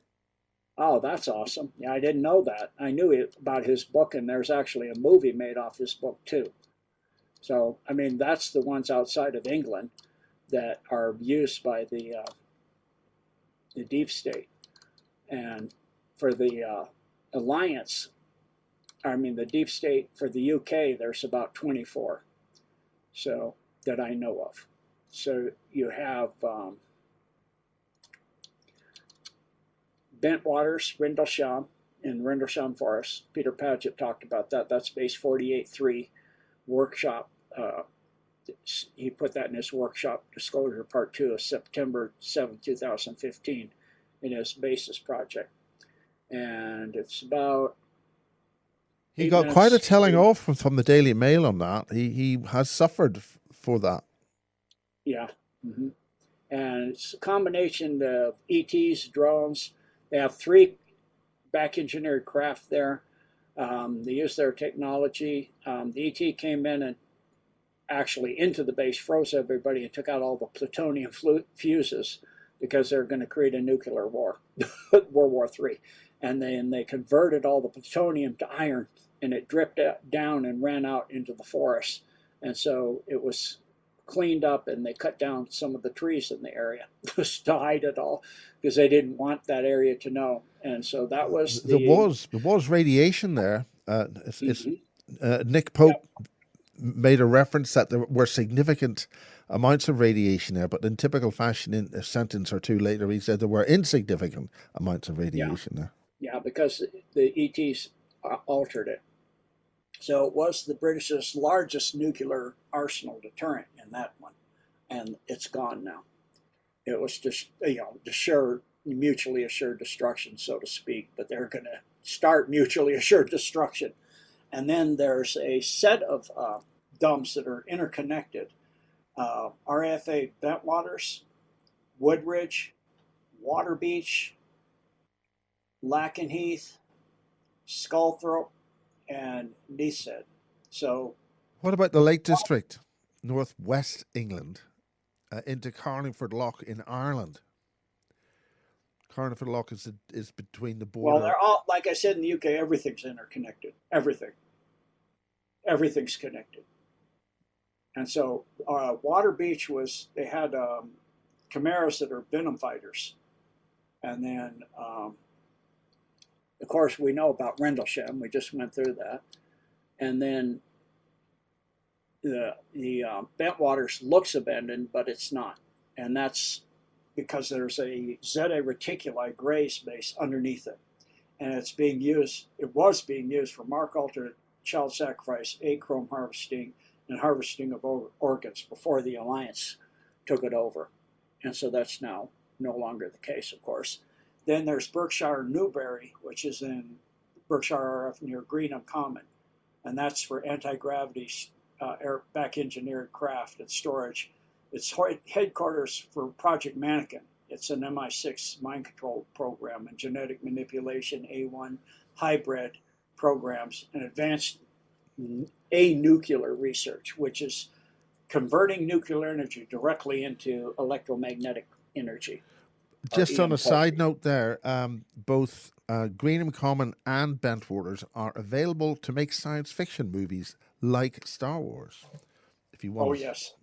S1: Oh, that's awesome. Yeah, I didn't know that. I knew about his book, and there's actually a movie made off his book too. So, I mean, that's the ones outside of England that are used by the deep state. And for the alliance, I mean, the deep state for the UK, there's about 24. So that I know of. So you have Bentwaters, Rendlesham, in Rendlesham Forest. Peter Paget talked about that. That's base 48.3 workshop. He put that in his workshop disclosure part 2 of September 7, 2015 in his basis project. And it's about
S3: He
S1: 8
S3: got quite a
S1: minutes.
S3: telling off from the Daily Mail on that. He has suffered for that.
S1: Yeah. Mm-hmm. And it's a combination of ETs, drones. They have 3 back engineered craft there. They use their technology. The ET came in and actually into the base, froze everybody, and took out all the plutonium fuses because they're going to create a nuclear war, World War III. And then they converted all the plutonium to iron, and it dripped down and ran out into the forest. And so it was cleaned up, and they cut down some of the trees in the area just to hide it all because they didn't want that area to know. And so that was
S3: there was radiation there. Nick Pope made a reference that there were significant amounts of radiation there, but in typical fashion, in a sentence or two later, he said there were insignificant amounts of radiation there.
S1: Yeah, because the ETs altered it. So it was the British's largest nuclear arsenal deterrent in that one, and it's gone now. It was just mutually assured destruction, so to speak. But they're going to start mutually assured destruction, and then there's a set of dumps that are interconnected. RFA Bentwaters, Woodridge, Waterbeach, Lakenheath, Skullthorpe, and Neath. So,
S3: what about the Lake District, northwest England, into Carlingford Lough in Ireland? Carlingford Lough is between the border.
S1: Well, they're all, like I said, in the UK, everything's interconnected. Everything's connected. And so, Waterbeach they had Chimeras that are venom fighters, and then. Of course, we know about Rendlesham. We just went through that. And then the Bentwaters looks abandoned, but it's not. And that's because there's a Zeta Reticuli gray space underneath it. And it was being used for mark alter, child sacrifice, achrome harvesting, and harvesting of organs before the Alliance took it over. And so that's now no longer the case, of course. Then there's Berkshire Newbury, which is in Berkshire RF near Greenham Common, and that's for anti-gravity back engineered craft and storage. It's headquarters for Project Mannequin. It's an MI6 mind control program and genetic manipulation A1 hybrid programs and advanced anuclear research, which is converting nuclear energy directly into electromagnetic energy.
S3: Just on a side note there, both Greenham Common and Bentwaters are available to make science fiction movies like Star Wars. If you want.
S1: Oh, yes.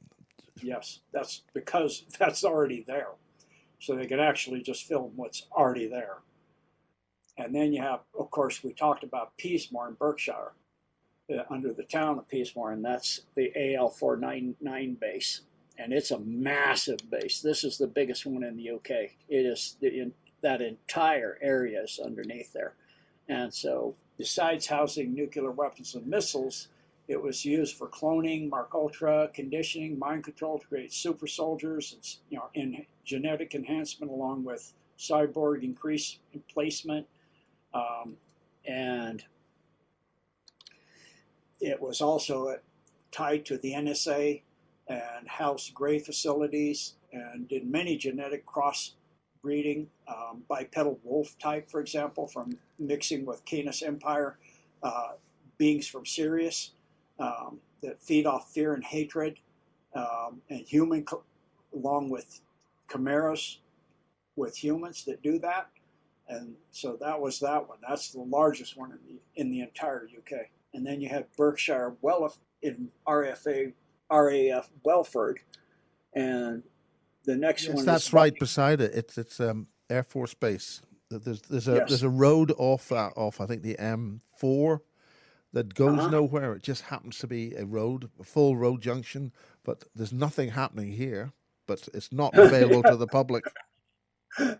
S1: Yes, that's because that's already there. So they can actually just film what's already there. And then you have, of course, we talked about Peasmore in Berkshire, under the town of Peasmore, and that's the AL499 base. And it's a massive base. This is the biggest one in the UK. It is that entire area is underneath there. And so besides housing nuclear weapons and missiles, it was used for cloning, Mark Ultra, conditioning, mind control to create super soldiers, in genetic enhancement along with cyborg increased placement. And it was also tied to the NSA and housed gray facilities and did many genetic crossbreeding, bipedal wolf type, for example, from mixing with Canis Empire beings from Sirius that feed off fear and hatred, and along with chimeras with humans that do that. And so that was that one. That's the largest one in the entire UK. And then you have Berkshire well in RAF Welford, and the next
S3: Yes,
S1: one is
S3: that's right
S1: Bucking.
S3: beside it. It's Air Force Base. There's
S1: Yes.
S3: a road off I think the M4 that goes
S1: Uh-huh.
S3: nowhere. It just happens to be a full road junction, but there's nothing happening here. But it's not available to the public.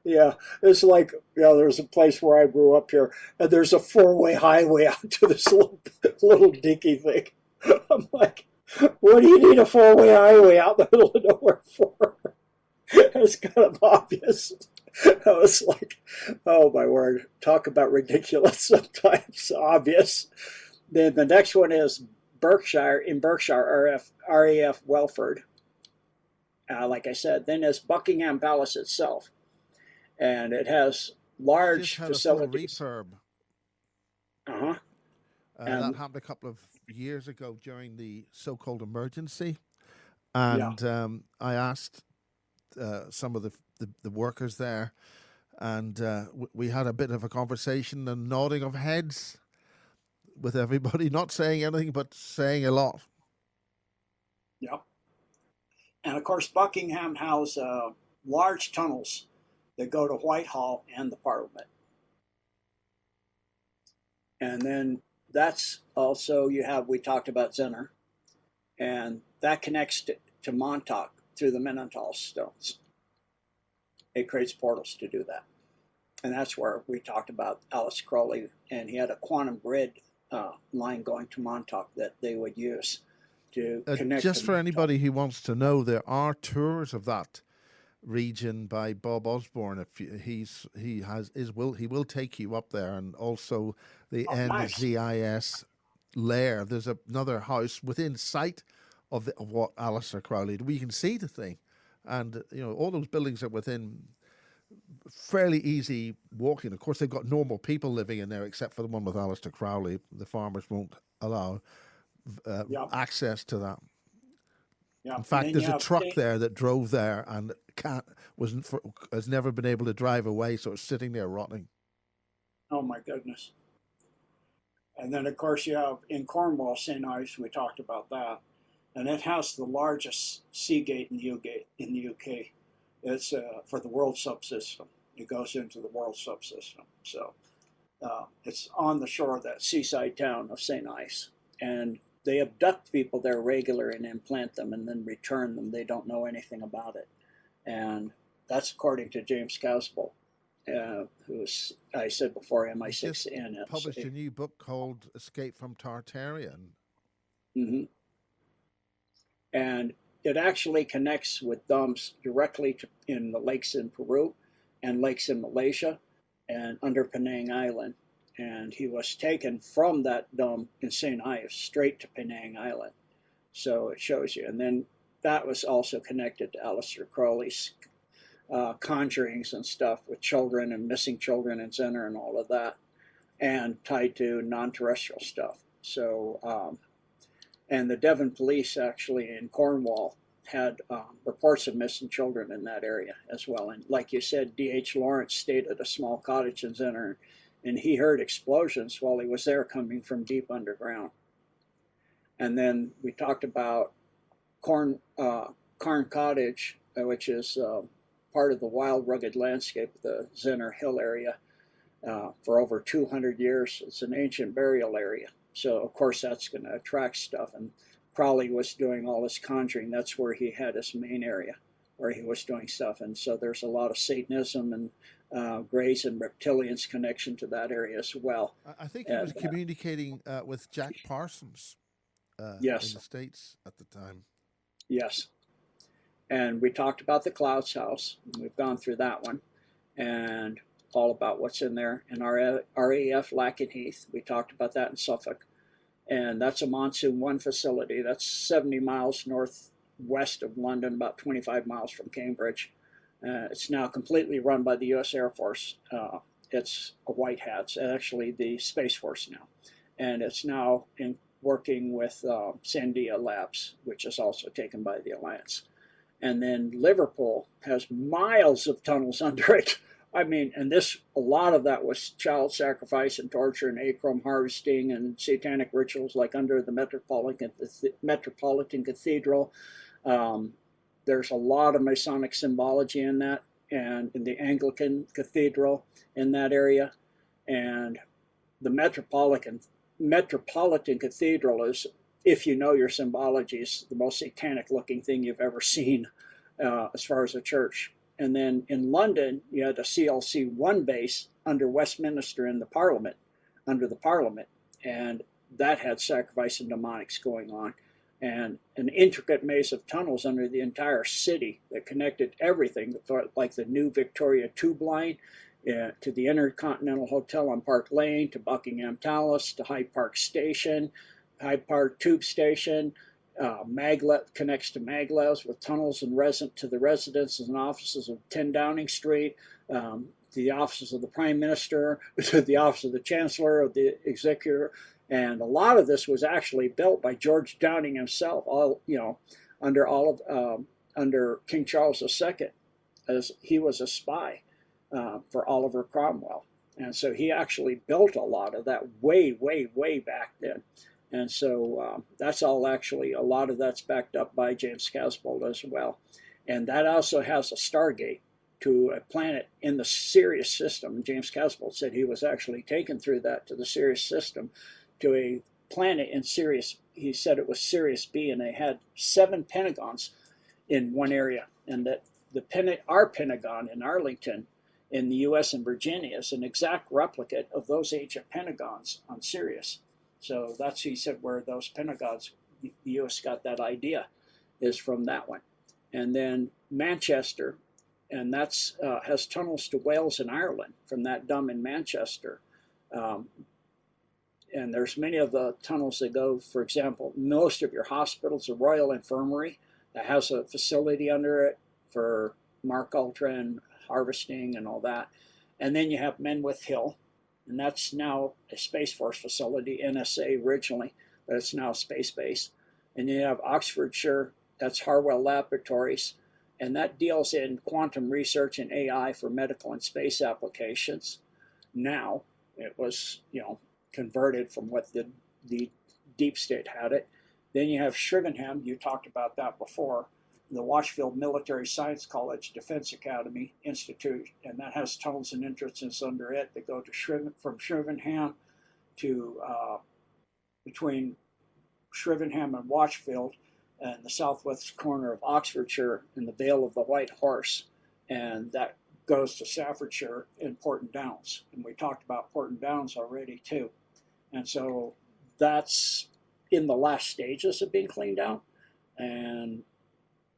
S1: Yeah, it's like, there's a place where I grew up here, and there's a four-way highway out to this little dinky thing. I'm like, what do you need a four-way highway out in the middle of nowhere for? It's kind of obvious. I was like, oh my word, talk about ridiculous sometimes, obvious. Then the next one is Berkshire, RAF Welford. Like I said, then there's Buckingham Palace itself. And it has large
S3: Just had
S1: facilities.
S3: a full refurb.
S1: Uh-huh.
S3: That happened a couple of years ago during the so-called emergency.
S1: Yeah.
S3: And I asked some of the workers there, and we had a bit of a conversation and nodding of heads with everybody, not saying anything, but saying a lot.
S1: Yeah. And of course, Buckingham has large tunnels that go to Whitehall and the Parliament. And then that's also, we talked about Zenner, and that connects to Montauk through the Menontal stones. It creates portals to do that. And that's where we talked about Alice Crowley, and he had a quantum grid line going to Montauk that they would use to connect.
S3: Just
S1: to
S3: for
S1: Montauk.
S3: anybody who wants to know, there are tours of that region by Bob Osborne. If he will take you up there, and also the NZIS lair. There's another house within sight of what Alistair Crowley did. We can see the thing, and all those buildings are within fairly easy walking. Of course, they've got normal people living in there, except for the one with Alistair Crowley. The farmers won't allow access to that.
S1: Yeah.
S3: In fact, there's a truck there that drove there and has never been able to drive away, so it's sitting there rotting.
S1: Oh my goodness. And then of course you have in Cornwall, St. Ives, we talked about that. And it has the largest sea gate in the UK. It's for the world subsystem. It goes into the world subsystem. So it's on the shore of that seaside town of St. Ives. And they abduct people there regularly and implant them and then return them. They don't know anything about it. And that's according to James Caswell, who's, I said before, MI6 in it.
S3: Published a new book called Escape from Tartarian.
S1: Mm-hmm. And it actually connects with dumps directly in the lakes in Peru and lakes in Malaysia and under Penang Island. And he was taken from that dump in St. Ives straight to Penang Island. So it shows you. And then that was also connected to Alistair Crowley's conjurings and stuff with children and missing children and Zenner and all of that, and tied to non-terrestrial stuff. So, and the Devon police actually in Cornwall had reports of missing children in that area as well. And like you said, D.H. Lawrence stayed at a small cottage in Zenner, and he heard explosions while he was there coming from deep underground. And then we talked about Carn Cottage, which is part of the wild, rugged landscape of the Zenner Hill area for over 200 years. It's an ancient burial area. So, of course, that's going to attract stuff. And Crowley was doing all his conjuring. That's where he had his main area, where he was doing stuff. And so there's a lot of Satanism and Greys and Reptilians connection to that area as well.
S3: I think he was communicating with Jack Parsons
S1: yes.
S3: in the States at the time.
S1: Yes. And we talked about the Clouds House. We've gone through that one. And all about what's in there. And our RAF Lakenheath, we talked about that in Suffolk. And that's a Monsoon 1 facility. That's 70 miles northwest of London, about 25 miles from Cambridge. It's now completely run by the U.S. Air Force. It's a White Hats, actually the Space Force now. And it's now working with Sandia Labs, which is also taken by the Alliance. And then Liverpool has miles of tunnels under it, I mean, and a lot of that was child sacrifice and torture and acrum harvesting and satanic rituals, like under the Metropolitan Cathedral. Um, there's a lot of Masonic symbology in that, and in the Anglican Cathedral in that area. And the Metropolitan Cathedral is, if you know your symbology, is the most satanic looking thing you've ever seen as far as a church. And then in London, you had a CLC-1 base under Westminster in the Parliament, under the Parliament, and that had sacrifice and demonics going on, and an intricate maze of tunnels under the entire city that connected everything, like the new Victoria Tube Line to the Intercontinental Hotel on Park Lane, to Buckingham Palace, to Hyde Park Station, Hyde Park Tube Station. Maglev connects to Maglev's with tunnels and to the residences and offices of 10 Downing Street, to the offices of the Prime Minister, to the office of the Chancellor, of the Executive. And a lot of this was actually built by George Downing himself, under King Charles II, as he was a spy for Oliver Cromwell. And so he actually built a lot of that way, way, way back then. And so that's all actually, a lot of that's backed up by James Casbolt as well. And that also has a Stargate to a planet in the Sirius system. James Casbolt said he was actually taken through that to the Sirius system, to a planet in Sirius. He said it was Sirius B, and they had 7 pentagons in one area. And that our Pentagon in Arlington in the U.S. and Virginia is an exact replicate of those ancient pentagons on Sirius. So that's, he said, where those pentagons, the U.S. got that idea, is from that one. And then Manchester, and that's has tunnels to Wales and Ireland from that dome in Manchester. And there's many of the tunnels that go, for example, most of your hospitals, the Royal Infirmary, that has a facility under it for Mark Ultra and harvesting and all that. And then you have Menwith Hill, and that's now a Space Force facility, NSA originally, but it's now a space base. And you have Oxfordshire, that's Harwell Laboratories, and that deals in quantum research and AI for medical and space applications. Now, it was, converted from what the deep state had it. Then you have Shrivenham, you talked about that before, the Watchfield Military Science College Defense Academy Institute, and that has tunnels and entrances under it that go to from Shrivenham to between Shrivenham and Watchfield, and the southwest corner of Oxfordshire in the Vale of the White Horse, and that goes to Staffordshire and Porton Downs. And we talked about Porton Downs already too. And so that's in the last stages of being cleaned out. And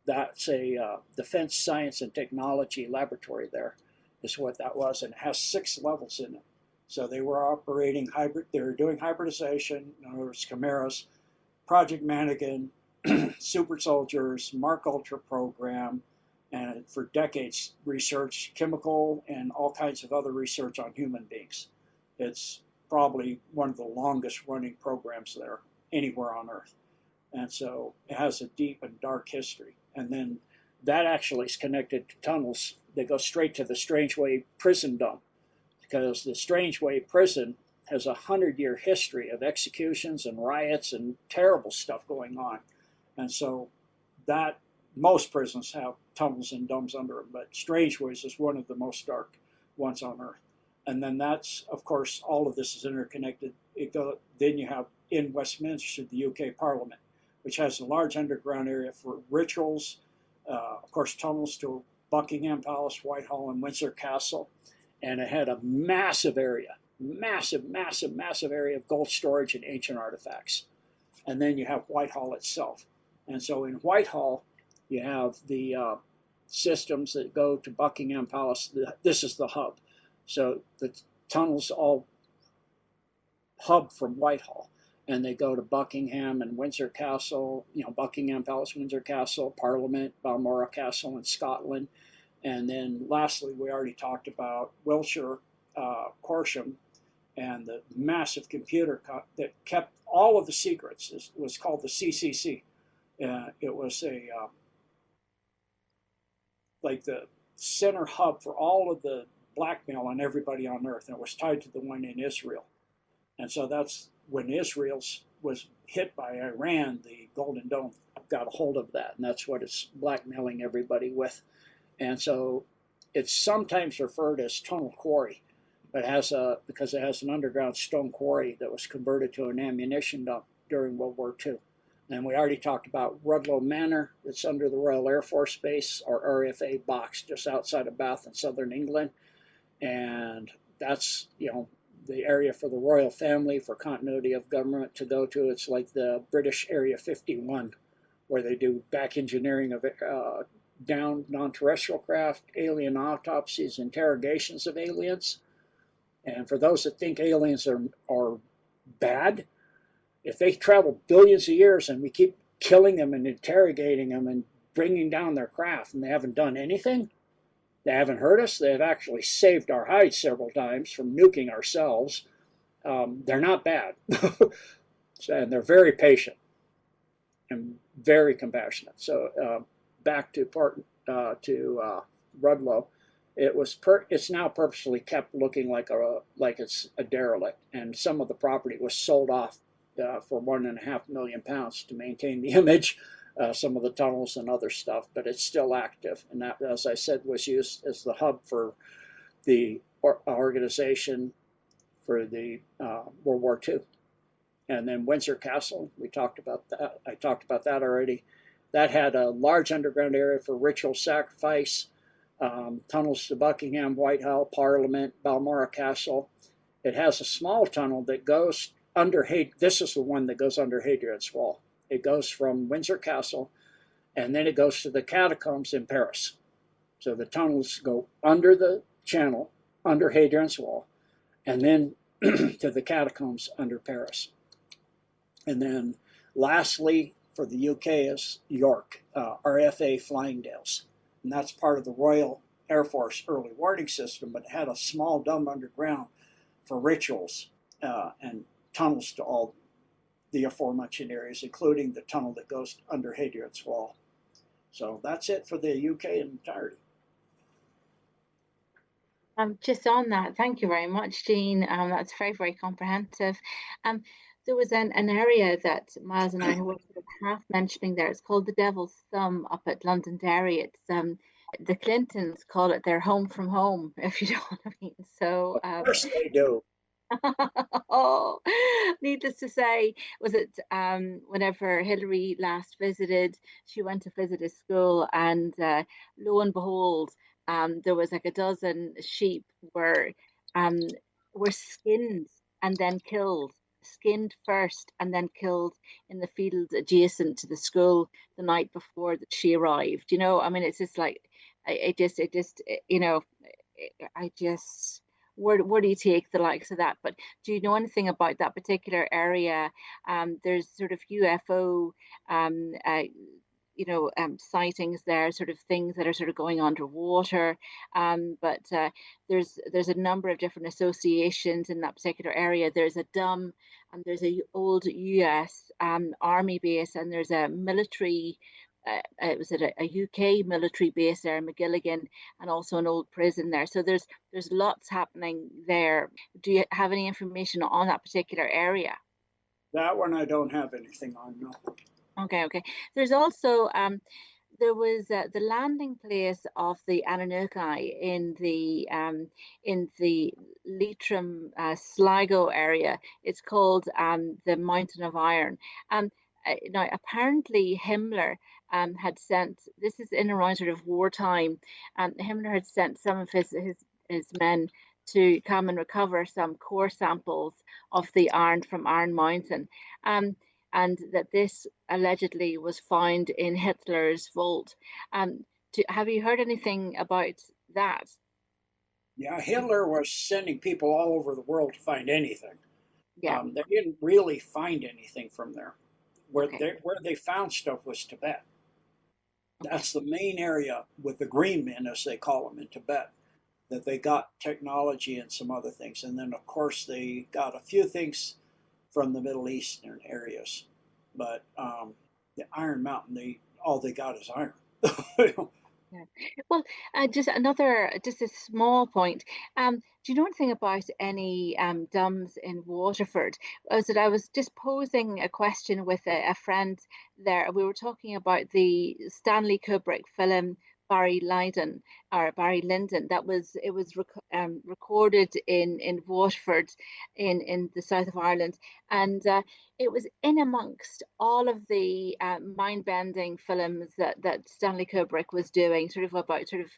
S1: that's a defense science and technology laboratory there, is what that was. And it has 6 levels in it. So they were operating they were doing hybridization, in other words, chimeras, Project Mannequin, Super Soldiers, Mark Ultra program, and for decades research, chemical and all kinds of other research on human beings. It's probably one of the longest running programs there anywhere on Earth. And so it has a deep and dark history. And then that actually is connected to tunnels that go straight to the Strangeway prison dome, because the Strangeway prison has a 100-year history of executions and riots and terrible stuff going on. And so that most prisons have tunnels and domes under them, but Strangeways is one of the most dark ones on Earth. And then that's, of course, all of this is interconnected. Then you have in Westminster, the UK Parliament, which has a large underground area for rituals, of course, tunnels to Buckingham Palace, Whitehall, and Windsor Castle. And it had a massive area, massive area of gold storage and ancient artifacts. And then you have Whitehall itself. And so in Whitehall, you have the systems that go to Buckingham Palace. This is the hub. So the tunnels all hub from Whitehall, and they go to Buckingham and Windsor Castle, Buckingham Palace, Windsor Castle, Parliament, Balmoral Castle in Scotland. And then lastly, we already talked about Wiltshire, Corsham, and the massive computer that kept all of the secrets. It was called the CCC. It was like the center hub for all of the blackmail on everybody on Earth, and it was tied to the one in Israel. And so that's when Israel was hit by Iran, the Golden Dome got a hold of that, and that's what it's blackmailing everybody with. And so it's sometimes referred as tunnel quarry, but because it has an underground stone quarry that was converted to an ammunition dump during World War II. And we already talked about Rudlow Manor. It's under the Royal Air Force Base, or RFA box, just outside of Bath in southern England. And that's, the area for the royal family, for continuity of government to go to. It's like the British Area 51, where they do back engineering of down non-terrestrial craft, alien autopsies, interrogations of aliens. And for those that think aliens are bad, if they travel billions of years and we keep killing them and interrogating them and bringing down their craft and they haven't done anything, they haven't hurt us, they've actually saved our hides several times from nuking ourselves, they're not bad. And they're very patient and very compassionate. So back to Rudlow, it's now purposely kept looking like it's a derelict, and some of the property was sold off for £1.5 million to maintain the image, some of the tunnels and other stuff, but it's still active. And that, as I said, was used as the hub for the organization for the World War II. And then Windsor Castle, we talked about that. I talked about that already. That had a large underground area for ritual sacrifice, tunnels to Buckingham, Whitehall, Parliament, Balmoral Castle. It has a small tunnel that goes under this is the one that goes under Hadrian's Wall. It goes from Windsor Castle, and then it goes to the catacombs in Paris. So the tunnels go under the channel, under Hadrian's Wall, and then to the catacombs under Paris. And then lastly, for the UK is York, RFA Flyingdales. And that's part of the Royal Air Force early warning system, but it had a small dome underground for rituals and tunnels to all the aforementioned areas, including the tunnel that goes under Hadrian's Wall. So that's it for the UK in entirety.
S2: Just on that, thank you very much, Jean. That's very, very comprehensive. There was an area that Miles and I were sort of half mentioning there. It's called the Devil's Thumb up at Londonderry. It's the Clintons call it their home from home, if you know what I mean. So
S1: of course they do.
S2: Oh, needless to say, was it whenever Hillary last visited, she went to visit a school, and lo and behold, there was like a dozen sheep were skinned and then killed, skinned first and then killed in the fields adjacent to the school the night before that she arrived. I mean, it's just like, I just, where do you take the likes of that? But do you know anything about that particular area? There's sort of UFO, sightings there, sort of things that are sort of going underwater. But there's a number of different associations in that particular area. There's a DUM, and there's a old US Army base, and there's a military. It was at a UK military base there in McGilligan, and also an old prison there. So there's lots happening there. Do you have any information on that particular area?
S1: That one I don't have anything on, no.
S2: Okay. There's also there was the landing place of the Anunnaki in the Leitrim Sligo area. It's called the Mountain of Iron. Now, apparently Himmler had sent, this is in around sort of wartime, Himmler had sent some of his men to come and recover some core samples of the iron from Iron Mountain, and that this allegedly was found in Hitler's vault. Have you heard anything about that?
S1: Yeah, Hitler was sending people all over the world to find anything.
S2: Yeah.
S1: They didn't really find anything from there. Where they found stuff was Tibet. That's the main area with the green men, as they call them in Tibet, that they got technology and some other things. And then, of course, they got a few things from the Middle Eastern areas. But the Iron Mountain, all they got is iron.
S2: Yeah. Well, just a small point. Do you know anything about any dams in Waterford? I was just posing a question with a friend there. We were talking about the Stanley Kubrick film Barry Lyndon or Barry Lyndon. It was recorded in Waterford in the south of Ireland, and it was in amongst all of the mind-bending films that Stanley Kubrick was doing, sort of about sort of,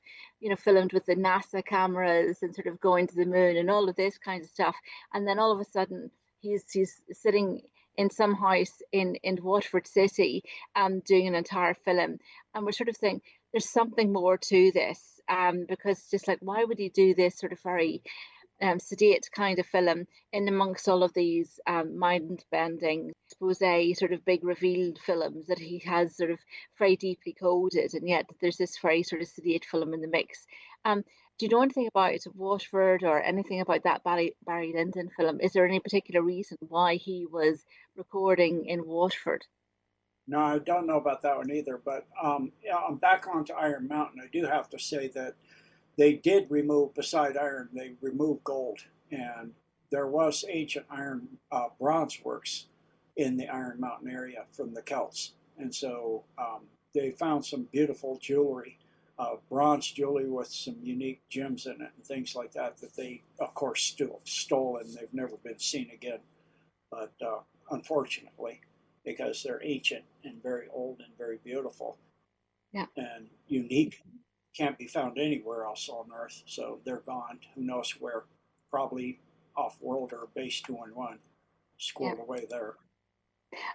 S2: filmed with the NASA cameras and sort of going to the moon and all of this kind of stuff. And then all of a sudden, he's sitting in some house in Waterford City, doing an entire film. And we're sort of saying there's something more to this, because just like why would he do this sort of very sedate kind of film in amongst all of these mind-bending, expose sort of big revealed films that he has sort of very deeply coded, and yet there's this very sort of sedate film in the mix. Do you know anything about Waterford or anything about that Barry Lyndon film? Is there any particular reason why he was recording in Waterford?
S1: No, I don't know about that one either. But yeah, I'm back onto Iron Mountain. I do have to say that they did remove, beside iron, they removed gold, and there was ancient iron bronze works in the Iron Mountain area from the Celts, and so they found some beautiful jewelry, bronze jewelry with some unique gems in it and things like that that they, of course, still stole and they've never been seen again. But unfortunately, because they're ancient and very old and very beautiful
S2: Yeah.
S1: and unique, can't be found anywhere else on Earth. So they're gone. Who knows where? Probably off world or base 2-1,
S2: Yeah.
S1: squirreled away there.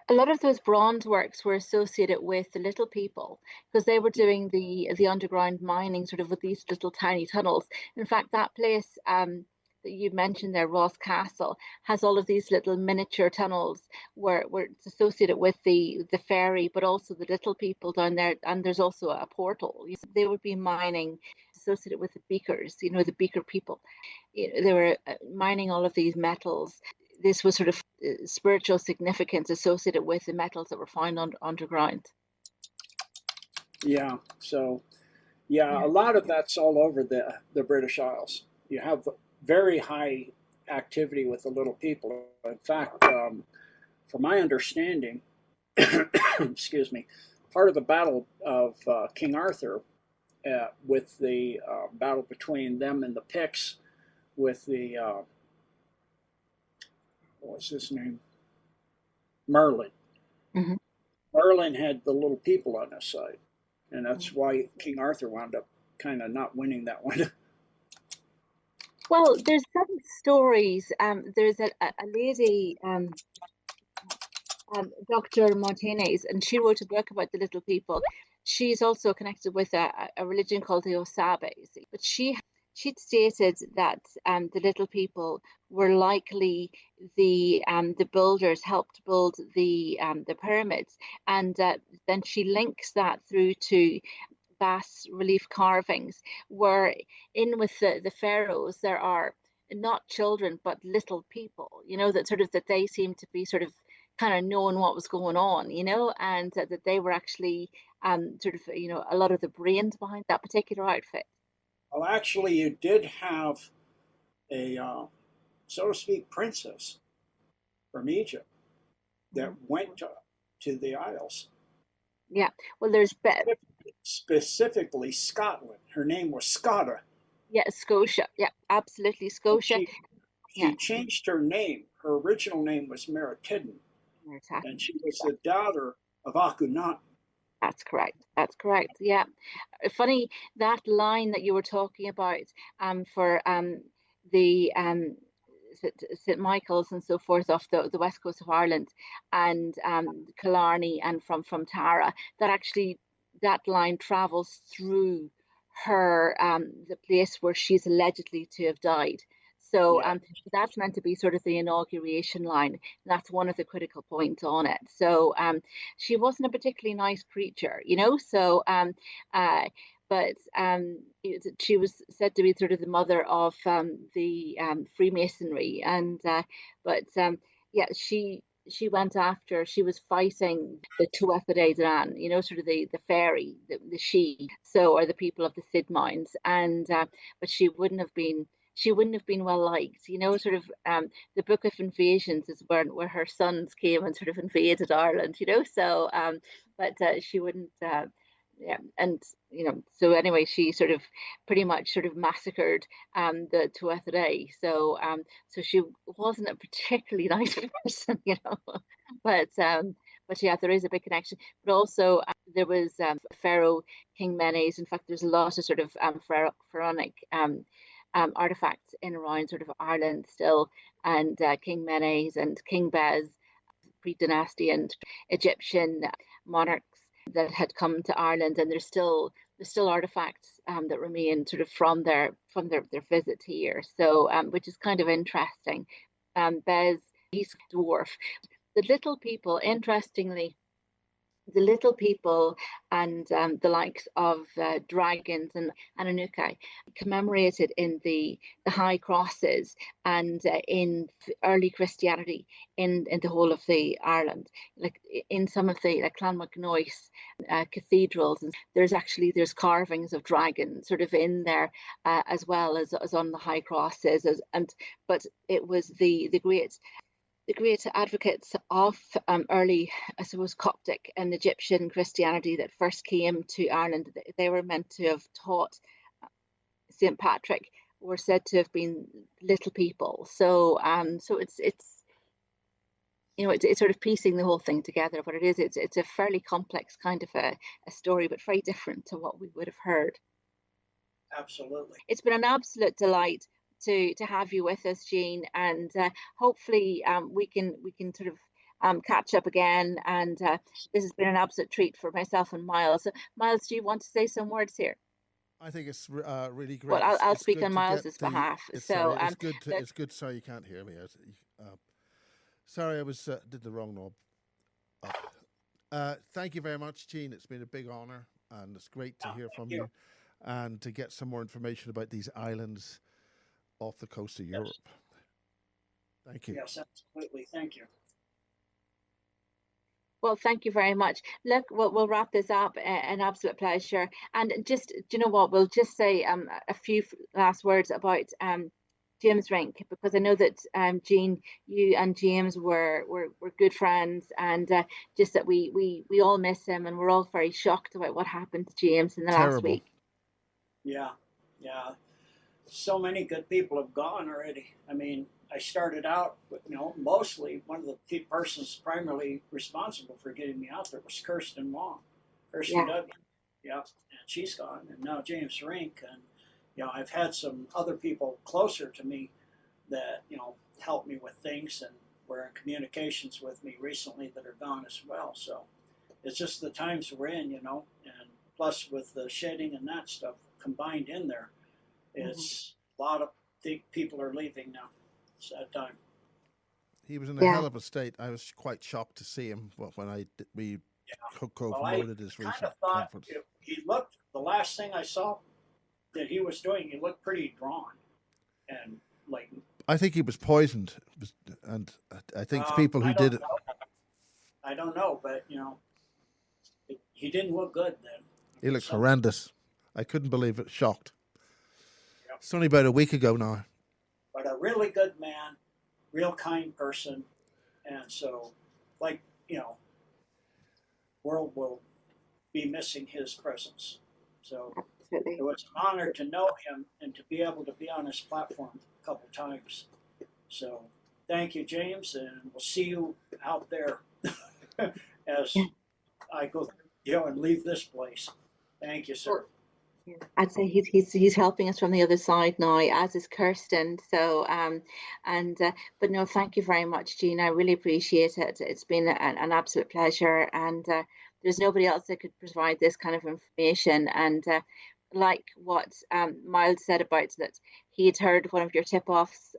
S2: A lot of those bronze works were associated with the little people because they were doing the underground mining sort of with these little tiny tunnels. In fact, that place that you mentioned there, Ross Castle, has all of these little miniature tunnels where it's associated with the ferry, but also the little people down there. And there's also a portal. They would be mining associated with the beakers, the beaker people. They were mining all of these metals. This was sort of spiritual significance associated with the metals that were found underground.
S1: Yeah. So yeah,
S2: Yeah.
S1: a lot of that's all over the British Isles. You have very high activity with the little people. In fact, from my understanding, excuse me, part of the battle of King Arthur, with the battle between them and the Picts, with the what's his name, Merlin.
S2: Mhm.
S1: Merlin had the little people on his side, and that's
S2: Mhm.
S1: why King Arthur wound up kind of not winning that one.
S2: Well, there's some stories. There's a lady, Dr. Martinez, and she wrote a book about the little people. She's also connected with a religion called the Osabes, but she'd stated that the little people were likely the builders helped build the pyramids, and then she links that through to bas relief carvings, where in with the pharaohs there are not children but little people, that they seem to be sort of kind of knowing what was going on, and that they were actually sort of a lot of the brains behind that particular outfit.
S1: Well, actually, you did have a, so to speak, princess from Egypt that
S2: Mhm.
S1: went to the Isles,
S2: Yeah, well, there's
S1: specifically Scotland. Her name was Scotta,
S2: yeah, Scotia. Yeah, absolutely,
S1: and
S2: Scotia. Yeah,
S1: she changed her name. Her original name was Meritidin, and she was the daughter of Akhenaten.
S2: that's correct. That's correct. Yeah. Funny that line that you were talking about for the St. Michael's and so forth off the west coast of Ireland and Killarney and from Tara, that actually that line travels through her the place where she's allegedly to have died. So
S1: Yeah.
S2: that's meant to be sort of the inauguration line. That's one of the critical points on it. So she wasn't a particularly nice creature, So, uh, but she was said to be sort of the mother of the Freemasonry, and but yeah, she she went after, she was fighting the Tuatha Dé Danann, you know, sort of the fairy, the she, so, or the people of the Sid Mines, and but she wouldn't have been well liked, you know, sort of the Book of Invasions is where her sons came and sort of invaded Ireland, you know, so but she wouldn't. Yeah, and you know, so anyway, she sort of pretty much sort of massacred the Tuatha Dé. So she wasn't a particularly nice person, you know. But yeah, there is a big connection. But also there was Pharaoh King Menes. In fact, there's a lot of sort of pharaonic artifacts in around sort of Ireland still, and King Menes and King Bez, pre-dynasty and Egyptian monarchs that had come to Ireland, and there's still artifacts that remain sort of from their visit here. So which is kind of interesting. Bez, he's a dwarf. The little people, interestingly, the little people and the likes of dragons and Anunnaki commemorated in the high crosses and in early Christianity in the whole of the Ireland, like in some of the like Clonmacnoise cathedrals, and there's carvings of dragons sort of in there as well as on the high crosses, but it was the great advocates of early, I suppose, Coptic and Egyptian Christianity that first came to Ireland. They were meant to have taught St. Patrick, were said to have been little people. So, so it's you know, it's sort of piecing the whole thing together. What it is, it's a fairly complex kind of a story, but very different to what we would have heard.
S1: Absolutely.
S2: It's been an absolute delight to have you with us, Jean, and hopefully we can sort of catch up again. And this has been an absolute treat for myself and Miles. So, Miles, do you want to say some words here?
S3: I think it's really great.
S2: Well, I'll
S3: It's
S2: speak
S3: good
S2: on
S3: to get
S2: Miles's
S3: the.
S2: behalf.
S3: It's
S2: So
S3: sorry. It's good.
S2: look,
S3: It's good. Sorry, you can't hear me. Sorry, I was did the wrong knob. Thank you very much, Jean. It's been a big honor, and it's great to hear from you, and to get some more information about these islands off the coast of Europe. Thank you.
S1: Yes, absolutely. Thank you.
S2: well, thank you very much. Look, we'll wrap this up. An absolute pleasure. And just, do you know what? We'll just say a few last words about James Rink, because I know that Jean, you and James were good friends, and just that we all miss him, and we're all very shocked about what happened to James in the last
S3: Terrible.
S2: week.
S1: Yeah, yeah. So many good people have gone already. I mean, I started out with, you know, mostly one of the persons primarily responsible for getting me out there was Kirsten Long, Kirsten
S2: Yeah.
S1: Duggan. Yeah, and she's gone, and now James Rink, and you know, I've had some other people closer to me that, you know, help me with things and were in communications with me recently that are gone as well. So it's just the times we're in, you know, and plus with the shedding and that stuff combined in there, it's a lot of people are leaving now. It's that time.
S3: He was in a
S2: Yeah.
S3: hell of a state. I was quite shocked to see him when we co-promoted his
S1: Kind
S3: recent
S1: of thought
S3: conference.
S1: he looked, the last thing I saw that he was doing, he looked pretty drawn and like.
S3: I think he was poisoned, and I think people who did it.
S1: I don't know, but you know, he didn't look good then.
S3: He looks horrendous. I couldn't believe it. Shocked.
S1: Yep.
S3: It's only about a week ago now.
S1: But a really good man, real kind person, and so, like, you know, world will be missing his presence. So
S2: Absolutely.
S1: it was an honor to know him and to be able to be on his platform a couple times. So thank you, James, and we'll see you out there as I go, you know, and leave this place. Thank you, sir.
S2: I'd say he's helping us from the other side now, as is Kirsten. So but no, thank you very much, Jean. I really appreciate it. It's been an absolute pleasure, and there's nobody else that could provide this kind of information. And like what Miles said about that, he had heard one of your tip-offs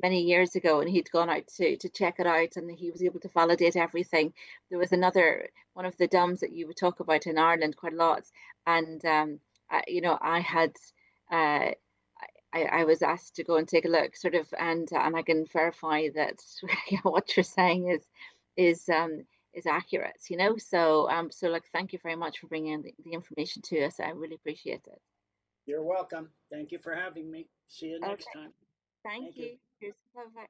S2: many years ago, and he'd gone out to check it out, and he was able to validate everything. There was another one of the dams that you would talk about in Ireland quite a lot, and you know, I I was asked to go and take a look, sort of, and I can verify that what you're saying is accurate. So like, thank you very much for bringing the information to us. I really appreciate it.
S1: You're welcome. Thank you for having me. See you next
S2: Okay,
S1: time.
S2: thank
S1: Thank you.
S2: you. Here's bye.